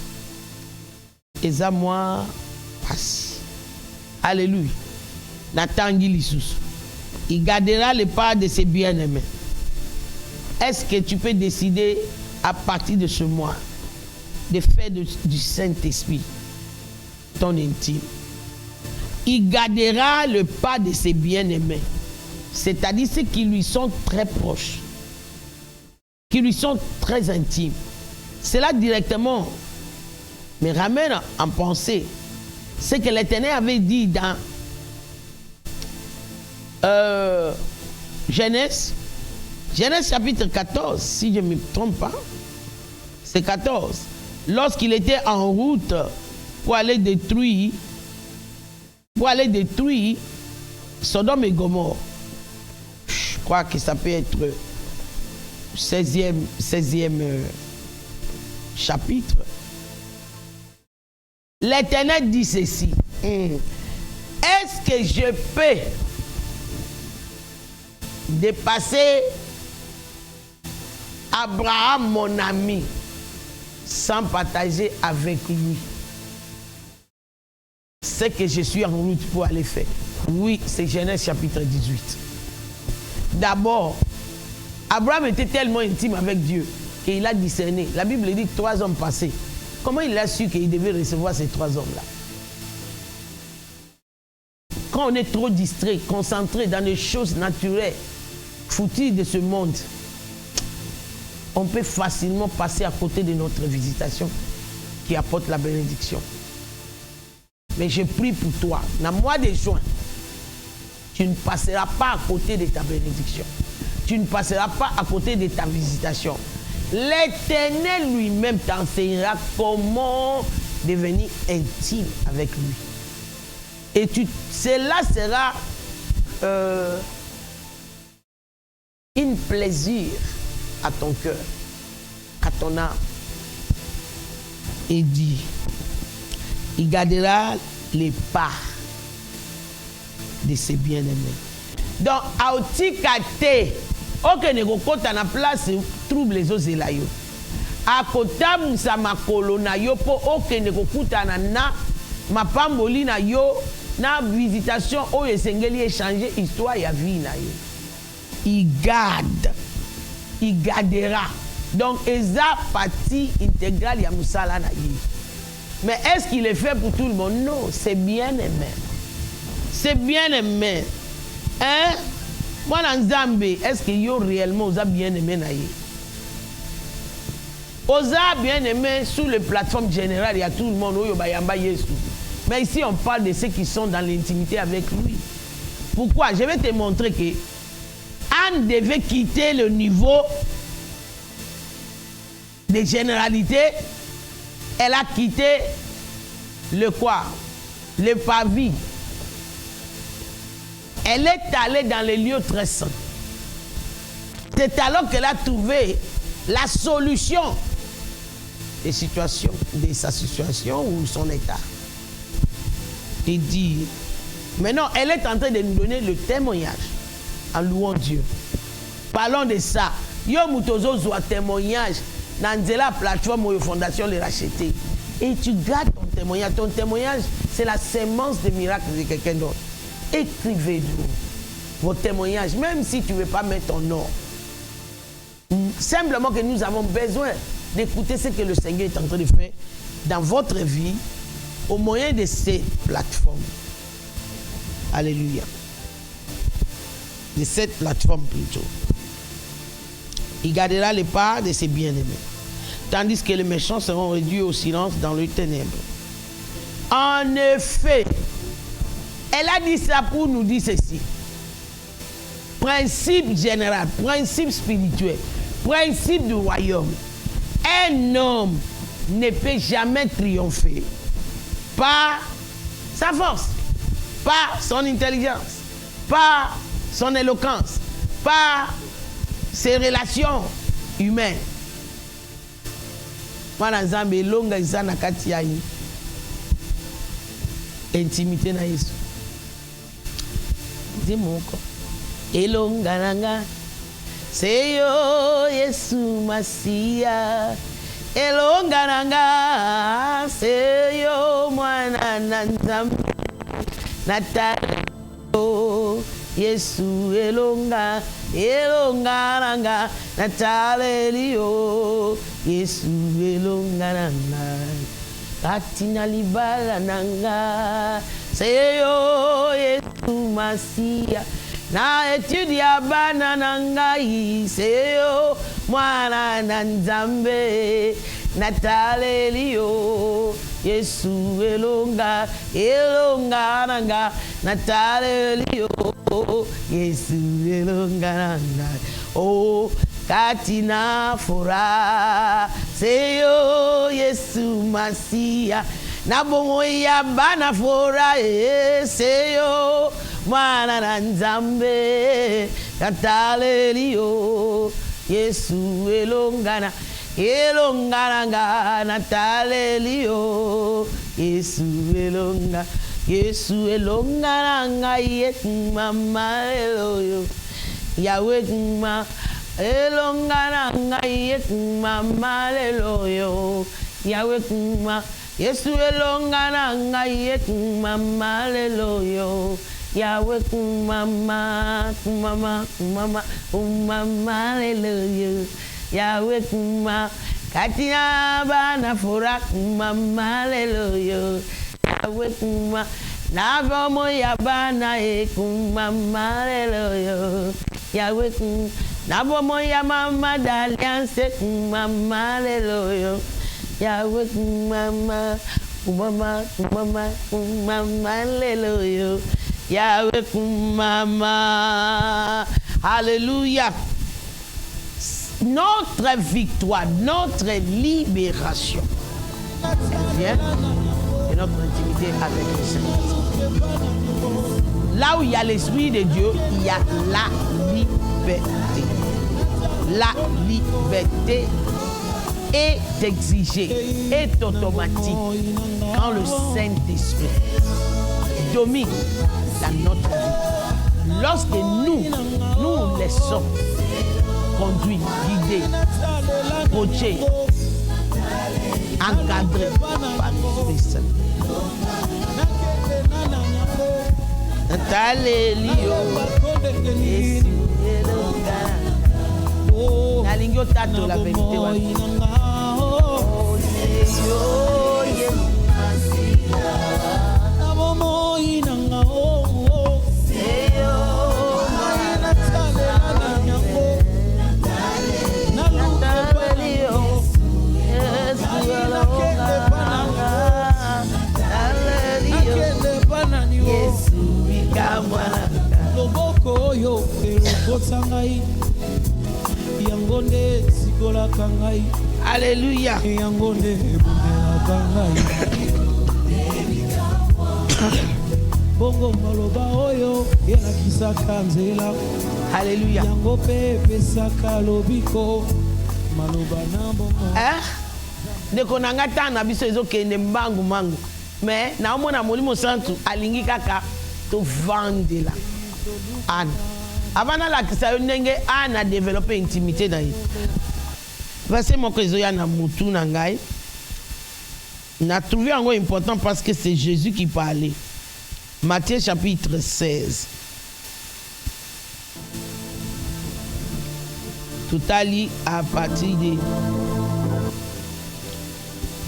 Ils ont moi passé. Alléluia. Natangi l'Issus. Il gardera le pas de ses bien-aimés. Est-ce que tu peux décider à partir de ce mois de faire du Saint-Esprit ton intime? Il gardera le pas de ses bien-aimés, c'est-à-dire ceux qui lui sont très proches, qui lui sont très intimes. Cela directement me ramène en pensée ce que l'Éternel avait dit dans Genèse chapitre 14, si je ne me trompe pas, c'est 14. Lorsqu'il était en route pour aller détruire Sodome et Gomorrhe. Je crois que ça peut être 16e chapitre. L'Éternel dit ceci. Est-ce que je peux dépasser Abraham, mon ami, sans partager avec lui ce que je suis en route pour aller faire? Oui, c'est Genèse chapitre 18. D'abord, Abraham était tellement intime avec Dieu qu'il a discerné. La Bible dit 3 hommes passés. Comment il a su qu'il devait recevoir ces 3 hommes-là? Quand on est trop distrait, concentré dans les choses naturelles, foutues de ce monde, on peut facilement passer à côté de notre visitation qui apporte la bénédiction. Mais je prie pour toi, dans le mois de juin, tu ne passeras pas à côté de ta bénédiction. Tu ne passeras pas à côté de ta visitation. L'Éternel lui-même t'enseignera comment devenir intime avec lui. Et cela sera un plaisir à ton cœur, à ton âme. Et dit, Il gardera les pas de ses bien-aimés. Donc, aotikate, ok, nekokota na place trouble ezozela yo. Akotamusa makolo na yo po ok nekokutana na mapamboli na yo na visitation oyo esengeli échanger histoire ya vie na yo. Il garde, il gardera. Donc, eza partie intégrale ya musala na ye. Mais est-ce qu'il est fait pour tout le monde? Non, c'est bien aimé. C'est bien aimé. Hein? Moi, dans Zambie, est-ce qu'il y a réellement bien aimé na ye? Osa bien aimé sur les plateformes générales, il y a tout le monde. Mais ici, on parle de ceux qui sont dans l'intimité avec lui. Pourquoi? Je vais te montrer que Anne devait quitter le niveau de généralité. Elle a quitté le quoi? Le pavis. Elle est allée dans les lieux très saints. C'est alors qu'elle a trouvé la solution des situations, de sa situation ou son état. Il dit, maintenant, elle est en train de nous donner le témoignage en louant Dieu. Parlons de ça. Yo mutozo zoa témoignage dans la plateforme où la fondation les racheter. Et tu gardes ton témoignage. Ton témoignage, c'est la sémence des miracles de quelqu'un d'autre. Écrivez-nous vos témoignages, même si tu ne veux pas mettre ton nom. Simplement que nous avons besoin d'écouter ce que le Seigneur est en train de faire dans votre vie au moyen de ces plateformes. Alléluia. De cette plateforme plutôt. Il gardera les parts de ses bien-aimés, tandis que les méchants seront réduits au silence dans les ténèbres. En effet, elle a dit ça pour nous dire ceci. Principe général, principe spirituel, principe du royaume. Un homme ne peut jamais triompher par sa force, par son intelligence, par son éloquence, par ses relations humaines. Par exemple, longa izana kati ya intimité na Yesu. Dimoko. Elonga nanga. Seyo Yesu Masia. Elonga nanga. Seyo mwana na Nzambe. Natalo Yesu elonga. Elonga nanga. Natalelio Yesu elonga nanga. Katina libala nanga. Seyo Yesu Masia. Na etudia bana nangai. Seyo mwana na Nzambe. Natalelio Yesu elonga. Elonga nanga. Natalelio Yesu elonga nanga. Oh, katina fora. Seyo Yesu Masia. Na bongo ya bana fora. Seyo mwana na Nzambe. Natalelio Yesu elongana. Elonga natalelio Yesu elonga. Yesu elonga nanga yet mama eloyo. Yahweh ma elonga nanga yet mama eloyo. Yahweh ma Yesu elonga nanga yet mama eloyo. Yahweh mama eloyo. Yahweh kuma katina bana fora mama leloyo. Yahweh kuma na bomo ya bana e kuma leloyo. Yahweh kuma na bomo ya mama d'alliance kuma leloyo. Yahweh kuma mama leloyo. Yahweh kuma. Alléluia. Notre victoire, notre libération, elle vient de notre intimité avec le Seigneur. Là où il y a l'Esprit de Dieu, il y a la liberté. La liberté est exigée, est automatique. quand le Saint-Esprit domine dans notre vie, lorsque nous laissons conduire, guider, coacher, encadrer par l'Esprit Saint. Nalingi otato la vérité wana. loboko oyo elokota ngai yango nde sikolaka ngai. Alléluia. Yango nde ebondelaka ngai. Bongo maloba oyo elakisaka nzela. Alléluia. Yango mpe epesaka lobiko maloba na bongo. Ndeko na nga ntango na biso ezokende mbangu mangu, mais naomona Molimo Santu alingi kaka tovandela ana avant nalakisa yo ndenge ana développer intimité na ye. Verset moko ezoya na mutu na ngai, na trouvé yango important parce que c'est Jésus qui parlait. Matthieu chapitre 16. Tout à lit à partir de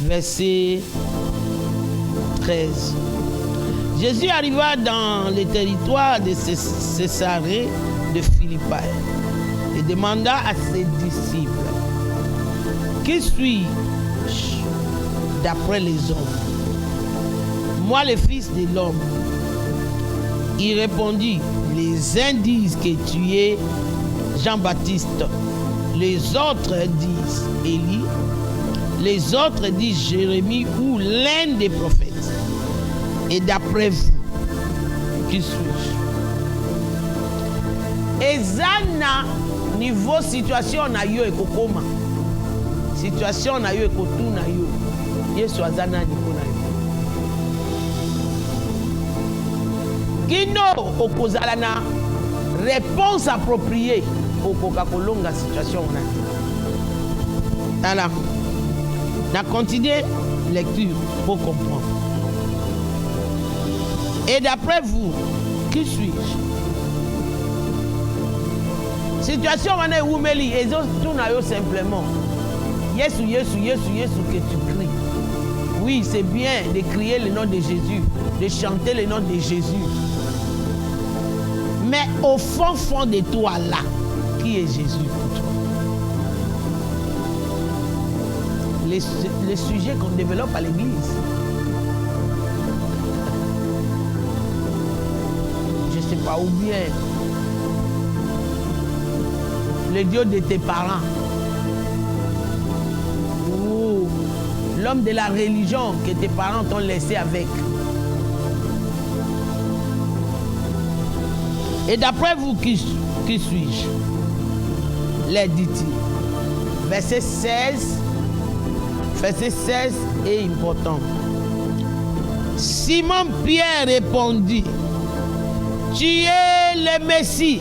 verset 13. Jésus arriva dans le territoire de Césarée de Philippi et demanda à ses disciples: qui suis-je d'après les hommes? Moi, le Fils de l'homme. Il répondit: les uns disent que tu es Jean-Baptiste, les autres disent Élie, les autres disent Jérémie ou l'un des prophètes. Et d'après vous, qui suis-je? Ezana niveau situation na yo ekokoma. Situation na yo ekotu na yo. Yesu azana niveau na yo. Kino okozala na réponse appropriée okoka kolonga situation na. Tala. Na continuer lecture pour comprendre. Et d'après vous, qui suis-je? Situation wana eumeli ezo tuna yo simplement. Yesu, Yesu, Yesu, Yesu que tu cries. Oui, c'est bien de crier le nom de Jésus, de chanter le nom de Jésus. Mais au fond de toi là, qui est Jésus pour toi? Les sujets qu'on développe à l'église. Je ne sais pas, ou bien le Dieu de tes parents, ou l'homme de la religion que tes parents t'ont laissé avec. Et d'après vous, qui suis-je? Les dit-il. Verset 16. Verset 16 est important. Simon Pierre répondit: tu es le Messie.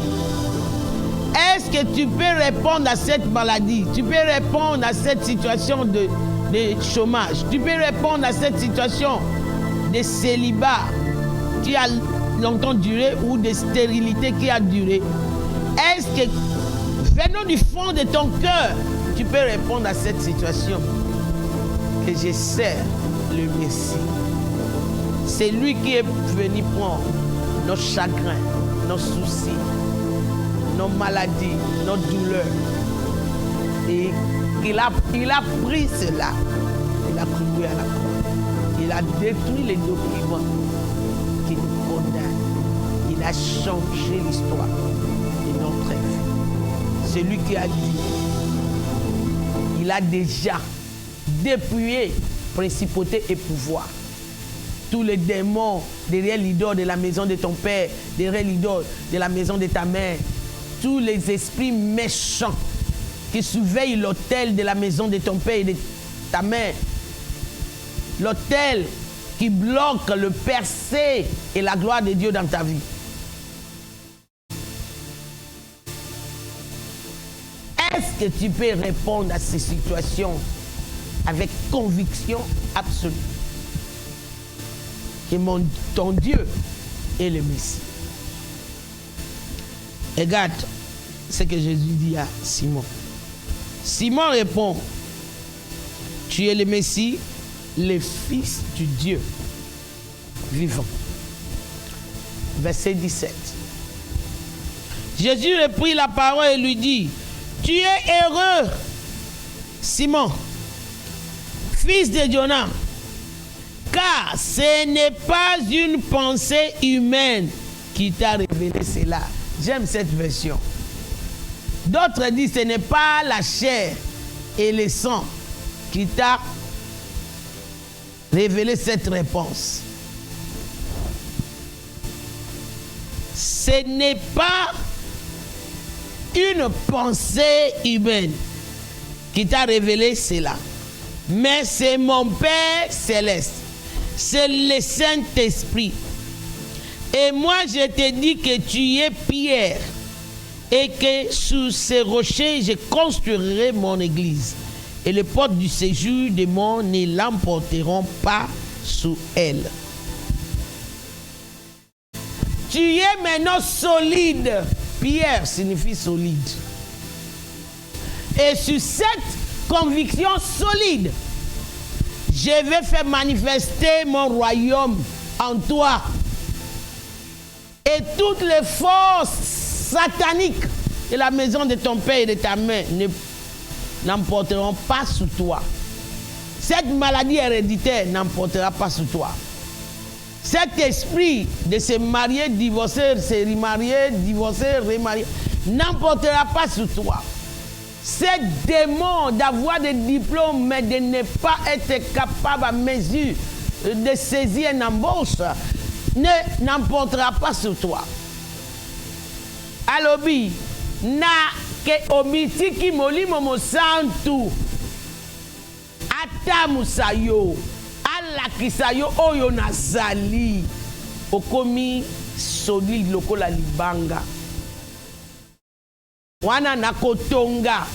Est-ce que tu peux répondre à cette maladie? Tu peux répondre à cette situation de chômage? Tu peux répondre à cette situation de célibat qui a longtemps duré ou de stérilité qui a duré? Est-ce que, venant du fond de ton cœur, tu peux répondre à cette situation? Que je sers le Messie. C'est lui qui est venu prendre nos chagrins, nos soucis, nos maladies, nos douleurs. Et il a pris cela. Il a cloué à la croix. Il a détruit les documents qui nous condamnent. Il a changé l'histoire de notre vie. C'est lui qui a dit, il a déjà dépouillé principauté et pouvoir. Tous les démons derrière l'idole de la maison de ton père, derrière l'idole de la maison de ta mère, tous les esprits méchants qui surveillent l'autel de la maison de ton père et de ta mère, l'autel qui bloquent le percée et la gloire de Dieu dans ta vie? Est-ce que tu peux répondre à ces situations avec conviction absolue que ton Dieu est le Messie? Regarde ce que Jésus dit à Simon. Simon répond, tu es le Messie, le Fils du Dieu vivant. Verset 17. Jésus reprit la parole et lui dit, tu es heureux, Simon, fils de Jonas, car ce n'est pas une pensée humaine qui t'a révélé cela. J'aime cette version. D'autres disent, ce n'est pas la chair et le sang qui t'a révélé cette réponse. Ce n'est pas une pensée humaine qui t'a révélé cela, mais c'est mon Père céleste, c'est le Saint-Esprit. Et moi je te dis que tu es Pierre et que sous ces rochers je construirai mon église et les portes du séjour des morts ne l'emporteront pas sous elle. Tu es maintenant solide. Pierre signifie solide. Et sur cette conviction solide, je vais faire manifester mon royaume en toi. Et toutes les forces sataniques de la maison de ton père et de ta mère n'emporteront pas sous toi. Cette maladie héréditaire n'emportera pas sous toi. Cet esprit de se marier, divorcer, se remarier, divorcer, remarier, n'emportera pas sur toi. Cet démon d'avoir des diplômes, mais de ne pas être capable à mesure de saisir une embauche, n'emportera pas sur toi. Alobi, na ke omitiki molimo mosantu, atamusayo. Alakisayo oyo nazali okomi solide lokola libanga wana nakotonga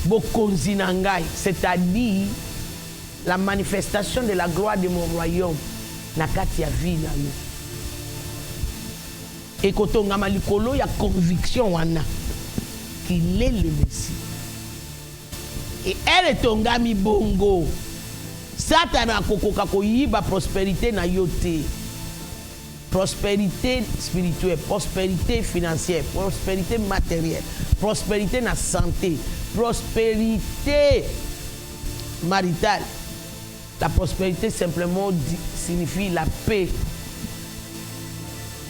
bokonzi na ngai, c'est-à-dire la manifestation de la gloire de mon royaume na kati ya vie na yo ekotonga malikolo ya conviction wana qu'il est le Messie et elle etongami bongo. Satana kokoka koyiba prospérité na yote. Prospérité spirituelle, prospérité financière, prospérité matérielle, prospérité na santé, prospérité maritale. La prospérité simplement signifie la paix.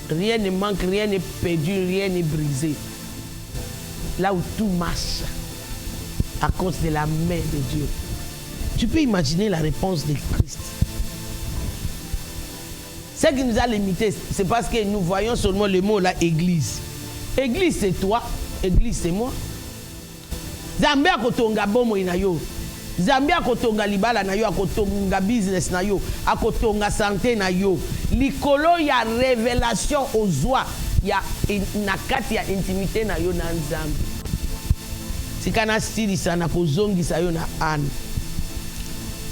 Rien ne manque, rien n'est perdu, rien n'est brisé. Là où tout marche à cause de la main de Dieu. Tu peux imaginer la réponse de Christ. Ce qui nous a limités, c'est parce que nous voyons seulement le mot là, église. Église, c'est toi. Église, c'est moi. Zambia kotonga bomo inayo. Zambia kotonga libala na yo, akotonga business na yo, akotonga santé na yo. Likolo ya révélation aux joies, ya nakati ya intimité na yo na Nzambi. Sikana stili sana kozongi sa yo na Anne.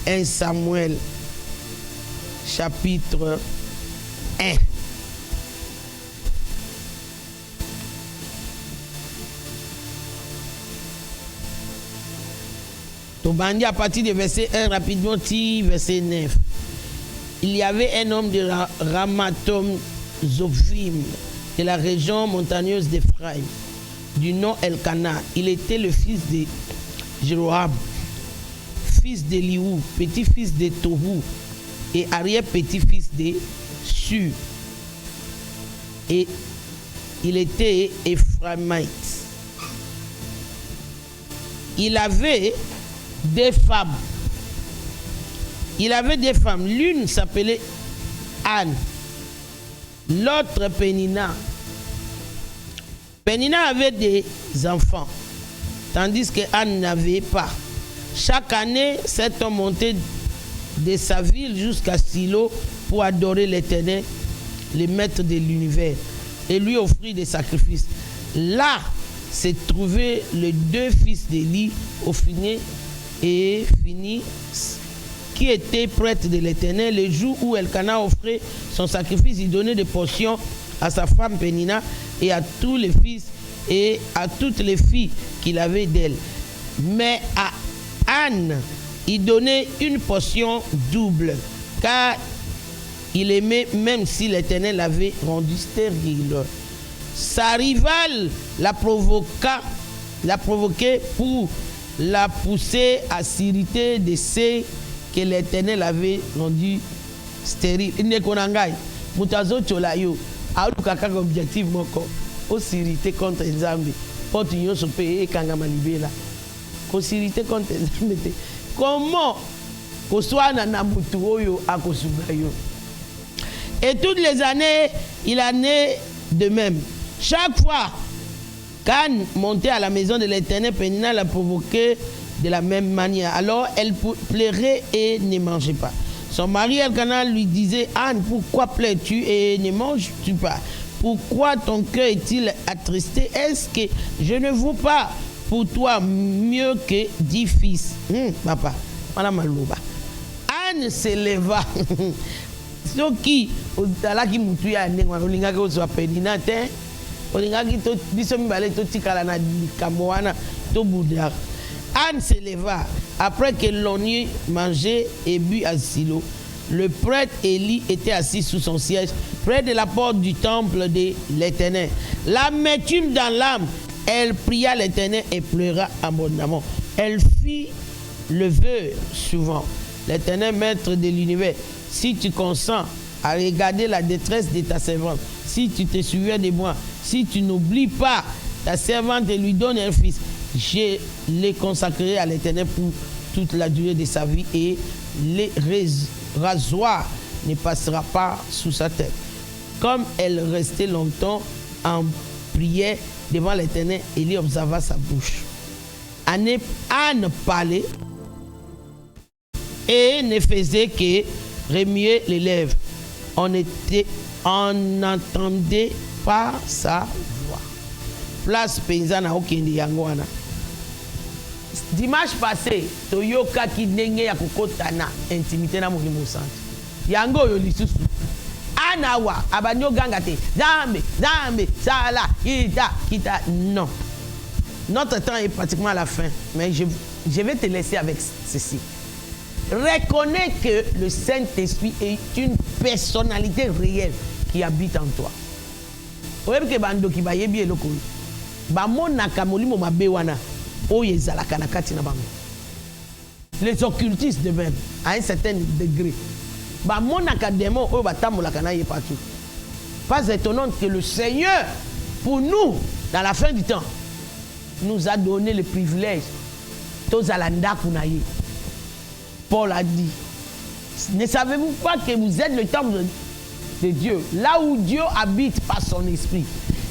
1 Samuel chapitre 1. Tobandi à partir du verset 1 rapidement, verset 9. Il y avait un homme de Ramathom Zophim, de la région montagneuse d'Ephraïm, du nom Elkana. Il était le fils de Jéroham, fils d'Eliou, petit-fils de Tohu et arrière-petit-fils de Su. Et il était Ephraimite. Il avait des femmes. L'une s'appelait Anne, l'autre Pénina. Pénina avait des enfants, tandis que Anne n'avait pas. Chaque année, cet homme montait de sa ville jusqu'à Silo pour adorer l'Éternel, le maître de l'univers, et lui offrir des sacrifices. Là se trouvaient les deux fils d'Élie, Hophni et Phinehas, qui étaient prêtres de l'Éternel. Le jour où Elkana offrait son sacrifice, il donnait des portions à sa femme Pénina et à tous les fils et à toutes les filles qu'il avait d'elle. Mais à Anne, il donnait une portion double, car il aimait même si l'Éternel l'avait rendu stérile. Sa rivale la provoquait pour la pousser à s'irriter de ce que l'Éternel avait rendu stérile. Il n'est qu'on a gagne. Moutazo Tcholayo, a eu un objectif aussi irrité contre les Zambie. Porte union se paye et Kangama Libela. Aussi contre les Zambie. Comment qu'on soit dans Namutuoyo à Kosugayo. Et toutes les années, il en est de même. Chaque fois qu'Anne montait à la maison de l'Éternel, Pénina la provoquait de la même manière. Alors elle pleurait et ne mangeait pas. Son mari Elkana lui disait: Anne, pourquoi pleures-tu et ne manges-tu pas? Pourquoi ton cœur est-il attristé? Est-ce que je ne vaux pas pour toi mieux que 10 fils? Papa, madame Aloba. Anne se leva. Ce qui, qui moutuya olingaki ozwa Pénina te, olingaki to biso mibale to tikala na likambo wana to bouddha. Anne se leva après que l'on eut mangé et bu à Silo. Le prêtre Élie était assis sous son siège près de la porte du temple de l'Éternel. L'amertume dans l'âme, elle pria l'Éternel et pleura abondamment. Elle fit le vœu souvent. L'Éternel, maître de l'univers, si tu consens à regarder la détresse de ta servante, si tu te souviens de moi, si tu n'oublies pas ta servante et lui donnes un fils, je les consacrerai à l'Éternel pour toute la durée de sa vie et les rasoirs ne passera pas sous sa tête. Comme elle restait longtemps en prière devant l'Éternel, Élie observa sa bouche. Anne parlait et ne faisait que remuer les lèvres. On n'entendait pas sa voix. Place paysanne à Okende Yangwana. Dimanche passé, Toyoka ki ndenge ya kokotana intimité na Molimo Santo. Yango yo lisusu. Anawa abanyo ganga te. Zambe, sala, kita. Non. Notre temps est pratiquement à la fin, mais je vais te laisser avec ceci. Reconnais que le Saint-Esprit est une personnalité réelle qui habite en toi. Oyebi ke bando ki bayebi eloko. Ba monaka molimo mabe wana. Les occultistes de même, à un certain degré. Pas étonnant que le Seigneur, pour nous, dans la fin du temps, nous a donné le privilège. Paul a dit: ne savez-vous pas que vous êtes le temple de Dieu, là où Dieu habite par son esprit?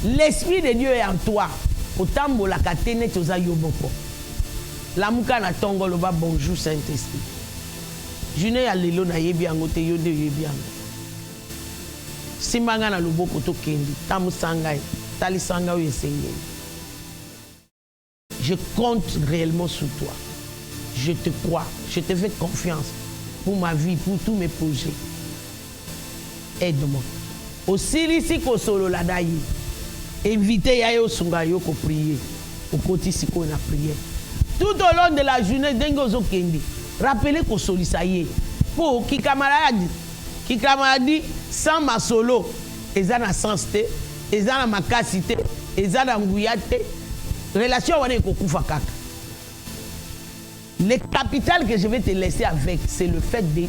L'esprit de Dieu est en toi. La muka na tongo loba bonjour Saint-Esprit. June ya lelo na yebi yango te yo de yebi yango. Simanga na loboko to kendi, tamu sangai, tali sanga o yesenge. Je compte réellement sur toi. Je te crois, je te fais confiance pour ma vie, pour tous mes projets. Aide-moi. Aussi ici ko solo la dayi. Invitez ya yo sunga yo ko prier. Au côté siko na prière. Tout au long de la journée, dengozo kendi. Rappelez qu'on sollicite. Pour qui camarade sans ma solo, ils ont la sens, ils ont la macacité, ils ont la ngouillate. Relation avec Kokufa Kaka. Le capital que je vais te laisser avec, c'est le fait de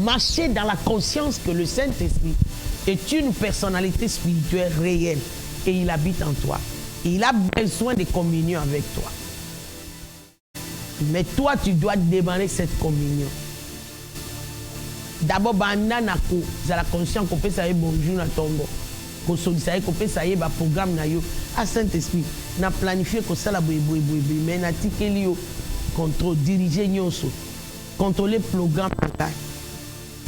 marcher dans la conscience que le Saint-Esprit est une personnalité spirituelle réelle et il habite en toi. Il a besoin de communion avec toi. Mais toi, tu dois demander cette communion. D'abord, banana ko, za la conscience qu'on peut savoir bonjour na tongo, qu'on sollicite qu'on peut savoir programme na yo. À Saint-Esprit, na planifié que ça la mais na tikeli yo contrôle diriger nyonso, contrôler programme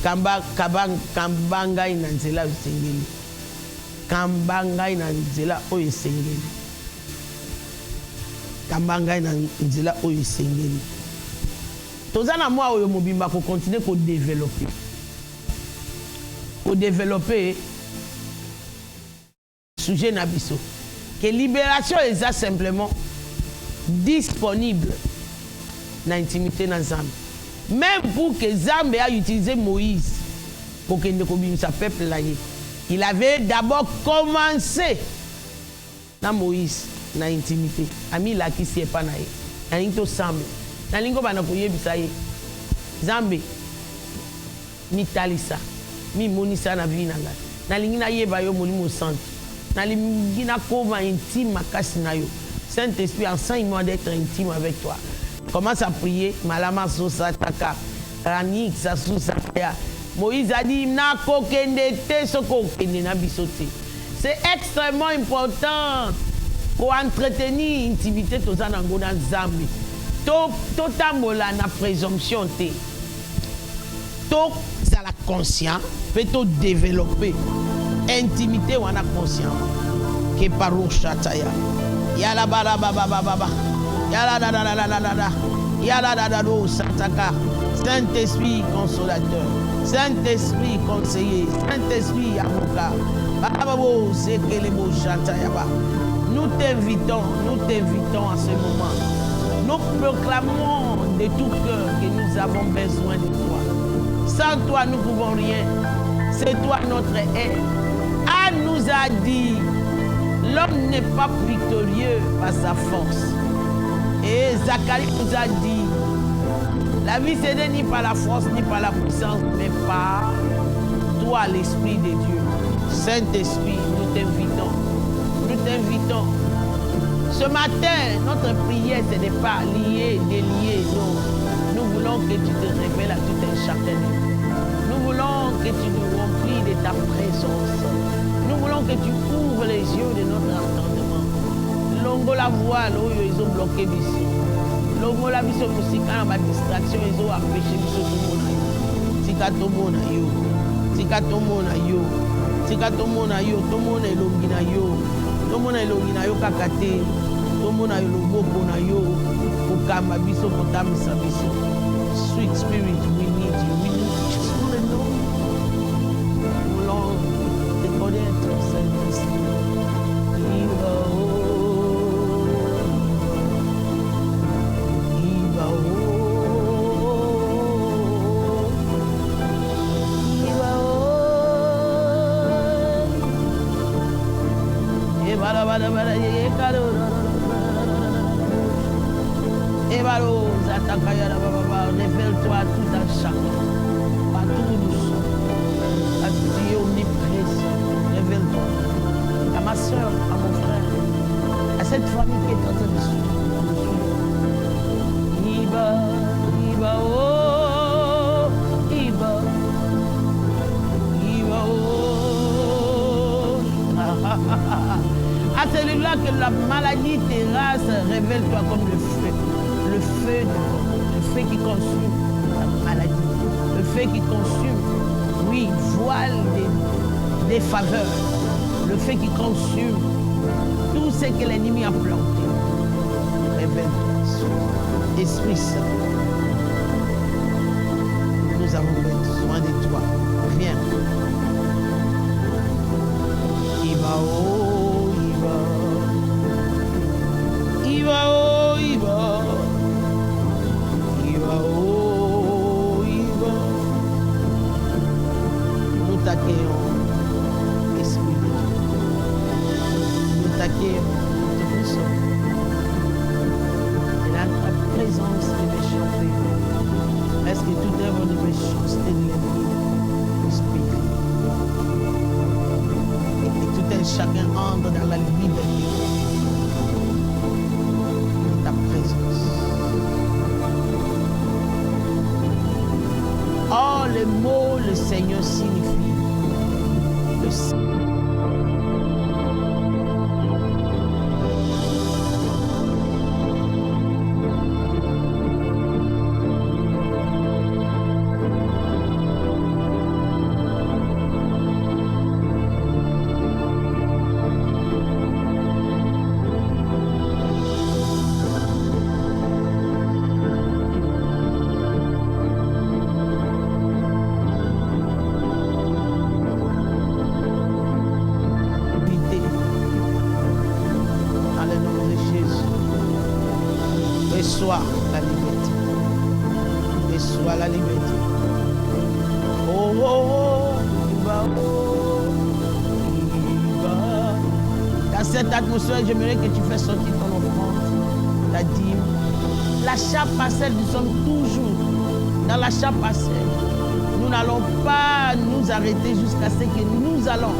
kamba ngai na nzela oyo esengeli. Kamba ngai na nzela oyo esengeli. Kamba ngai na nzela oyo esengeli. Toza na mwa oyo mobimba ko continuer ko développer. Ko développer sujet na biso. Que libération est simplement disponible dans l'intimité dans Zambie. Même pour que Zambie a utilisé Moïse pour qu'il ne commune sa peuple là, il avait d'abord commencé dans Moïse, dans l'intimité. Ami là qui s'y est pas naïe. Dans l'into Zambie. Dans l'ingo banakoye bisaye. Zambie mi talisa, mi monisa na vie na ngai. Na lingina yeba yo molimo centre. Na lingina koma intime makasi na yo. Saint-Esprit, enseigne-moi d'être intime avec toi. Commence à prier. Malama sosa taka. Ranik sa sosa ya. Moïse a dit na kokende te soko kende na bisote. C'est extrêmement important pour entretenir intimité tozana ngona Zambie. To tambola na présomption te. To za la conscient, peut to développer intimité wana conscient. Que paro chataya. Yala baba baba baba. Yala da da da da da da. Yala da da do sataka. Saint-Esprit consolateur. Saint-Esprit conseiller. Saint-Esprit avocat. Baba bo sekele bo chataya ba. Nous t'invitons à ce moment. Nous proclamons de tout cœur que nous avons besoin de toi. Sans toi, nous ne pouvons rien. C'est toi notre aide. Anne nous a dit, l'homme n'est pas victorieux par sa force. Et Zacharie nous a dit, la vie ce n'est ni par la force, ni par la puissance, mais par toi, l'Esprit de Dieu. Saint-Esprit, nous t'invitons. Nous t'invitons. Ce matin, notre prière, ce n'est pas lié, délié, non. Nous voulons que tu te révèles à tout un chacun. Nous voulons que tu nous remplis de ta présence. Nous voulons que tu ouvres les yeux de notre entendement. Longo la voile, ils ont bloqué ici. Longo la vision musique, ma distraction, ils ont empêché tout le monde. Tika tomona yo. Tika tomona yo. Tika tomona yo. Tomona elongi na yo. Tomona elongi na yo kakate. Tomona eloboko na yo. Okamba biso kotamisa biso. Sweet Spirit, we need you. We need you. Just want to know you. Lord, the body and the Saint-Esprit. Révèle-toi à tout un chacun, partout où nous sommes, à Dieu omniprésent, révèle-toi. À ma soeur, à mon frère, à cette famille qui est en train de suivre. Iba, Iba, oh, Iba, Iba, oh. À celui-là que la maladie terrasse, révèle-toi comme le feu. Le feu qui consume la maladie, le feu qui consume, oui, voile des faveurs, le feu qui consume tout ce que l'ennemi a planté. Révèle, Esprit Saint, nous avons besoin de toi. Viens. Iba, oh, Iba. Iba, oh, Iba. Oh, Iba. Nous t'accueillons, Esprit de Dieu. Nous t'accueillons, nous te poussons. Et là, ta présence de méchanceté. Est-ce que toute œuvre de méchanceté de l'ennemi respire? Et que tout un chacun entre dans la liberté de ta présence. Oh, le mot, le Seigneur signifie le Seigneur. Reçois la liberté. Reçois la liberté. Oh, oh, oh, il va, oh, il va. Dans cette atmosphère, j'aimerais que tu fasses sortir ton offrande, ta dîme. L'achat partiel, nous sommes toujours dans l'achat partiel. Nous n'allons pas nous arrêter jusqu'à ce que nous allons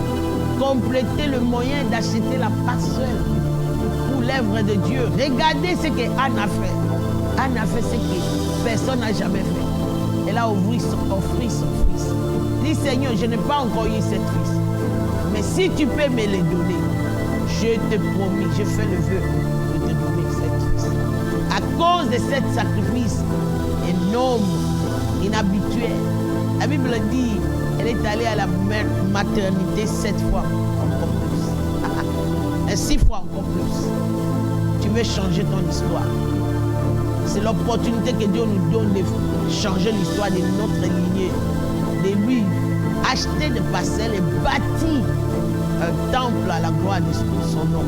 compléter le moyen d'acheter la parcelle pour l'œuvre de Dieu. Regardez ce que Anne a fait. Anne a fait ce que personne n'a jamais fait. Elle a offert son fils. Dis Seigneur, je n'ai pas encore eu cette fils. Mais si tu peux me le donner, je te promis, je fais le vœu de te donner cette fils. À cause de cet sacrifice énorme, inhabituel, la Bible dit, elle est allée à la maternité 7 fois, encore plus. Et 6 fois encore plus. Tu veux changer ton histoire. C'est l'opportunité que Dieu nous donne de changer l'histoire de notre lignée. De lui acheter des parcelles et bâtir un temple à la gloire de son nom.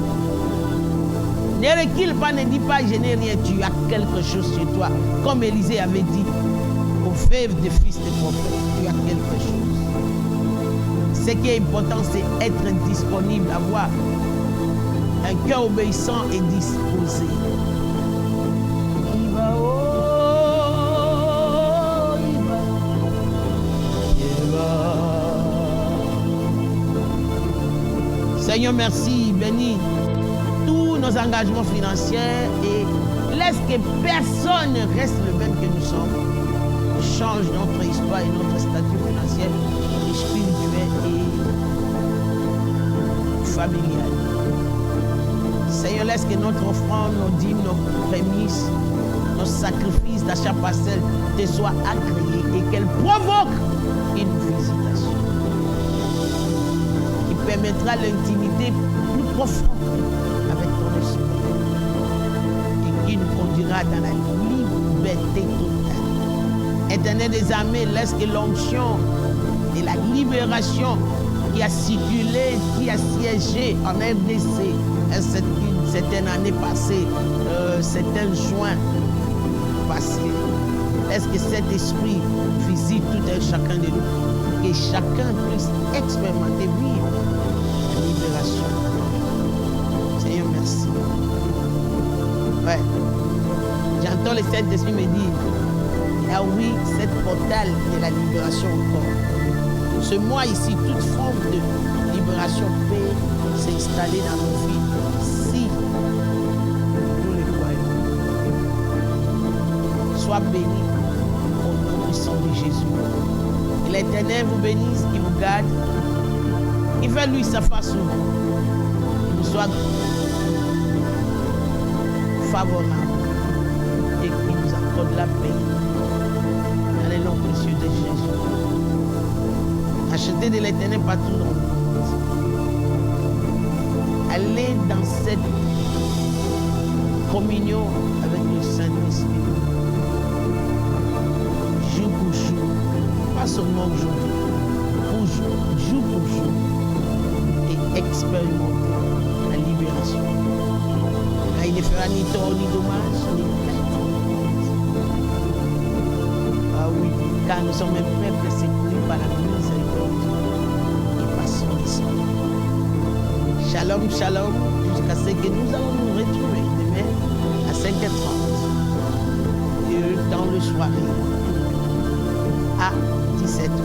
Ne recule pas, ne dis pas, je n'ai rien, tu as quelque chose chez toi. Comme Élisée avait dit, au fèves des fils des prophètes, tu as quelque chose. Ce qui est important, c'est être disponible, avoir un cœur obéissant et disposé. Il va, oh, il va. Seigneur, merci, bénis tous nos engagements financiers et laisse que personne ne reste le même que nous sommes. Change notre histoire et notre statut financier, et spirituel et familial. Seigneur, laisse que notre offrande, nos dîmes, nos prémices, nos sacrifices d'achat partiel te soient agréés et qu'elles provoquent une visitation qui permettra l'intimité plus profonde avec ton esprit et qui nous conduira dans la liberté totale. Éternel des armées, laisse que l'onction et la libération qui a circulé, qui a siégé en RDC cette année passée, certains juin passé, laisse que cet esprit visite tout un chacun de nous, que chacun puisse expérimenter, vivre la libération. Seigneur, merci. Ouais. J'entends le Saint-Esprit me dire, ah oui, cette portal de la libération encore. Ce mois ici, toute forme de libération peut s'installer dans nos vies si nous le croyons. Sois béni au nom puissant de Jésus. Que l'Éternel vous bénisse, qu'il vous garde, qu'il fait lui sa face sur vous, qu'il vous soit favorable et qu'il nous accorde la paix. Dans le nom précieux de Jésus. Achetez de l'Éternel partout dans le monde. Allez dans cette communion avec le Saint-Esprit. Jour pour jour. Pas seulement aujourd'hui. Pour jour pour jour. Et expérimenter la libération. Là, il ne fera ni tort ni dommage, ni perte. Ah oui, car nous sommes un peuple sécurisé par la miséricorde et passion du Seigneur. Shalom, shalom, jusqu'à ce que nous allons nous retrouver demain à 5h30 et dans le soirée à 17h.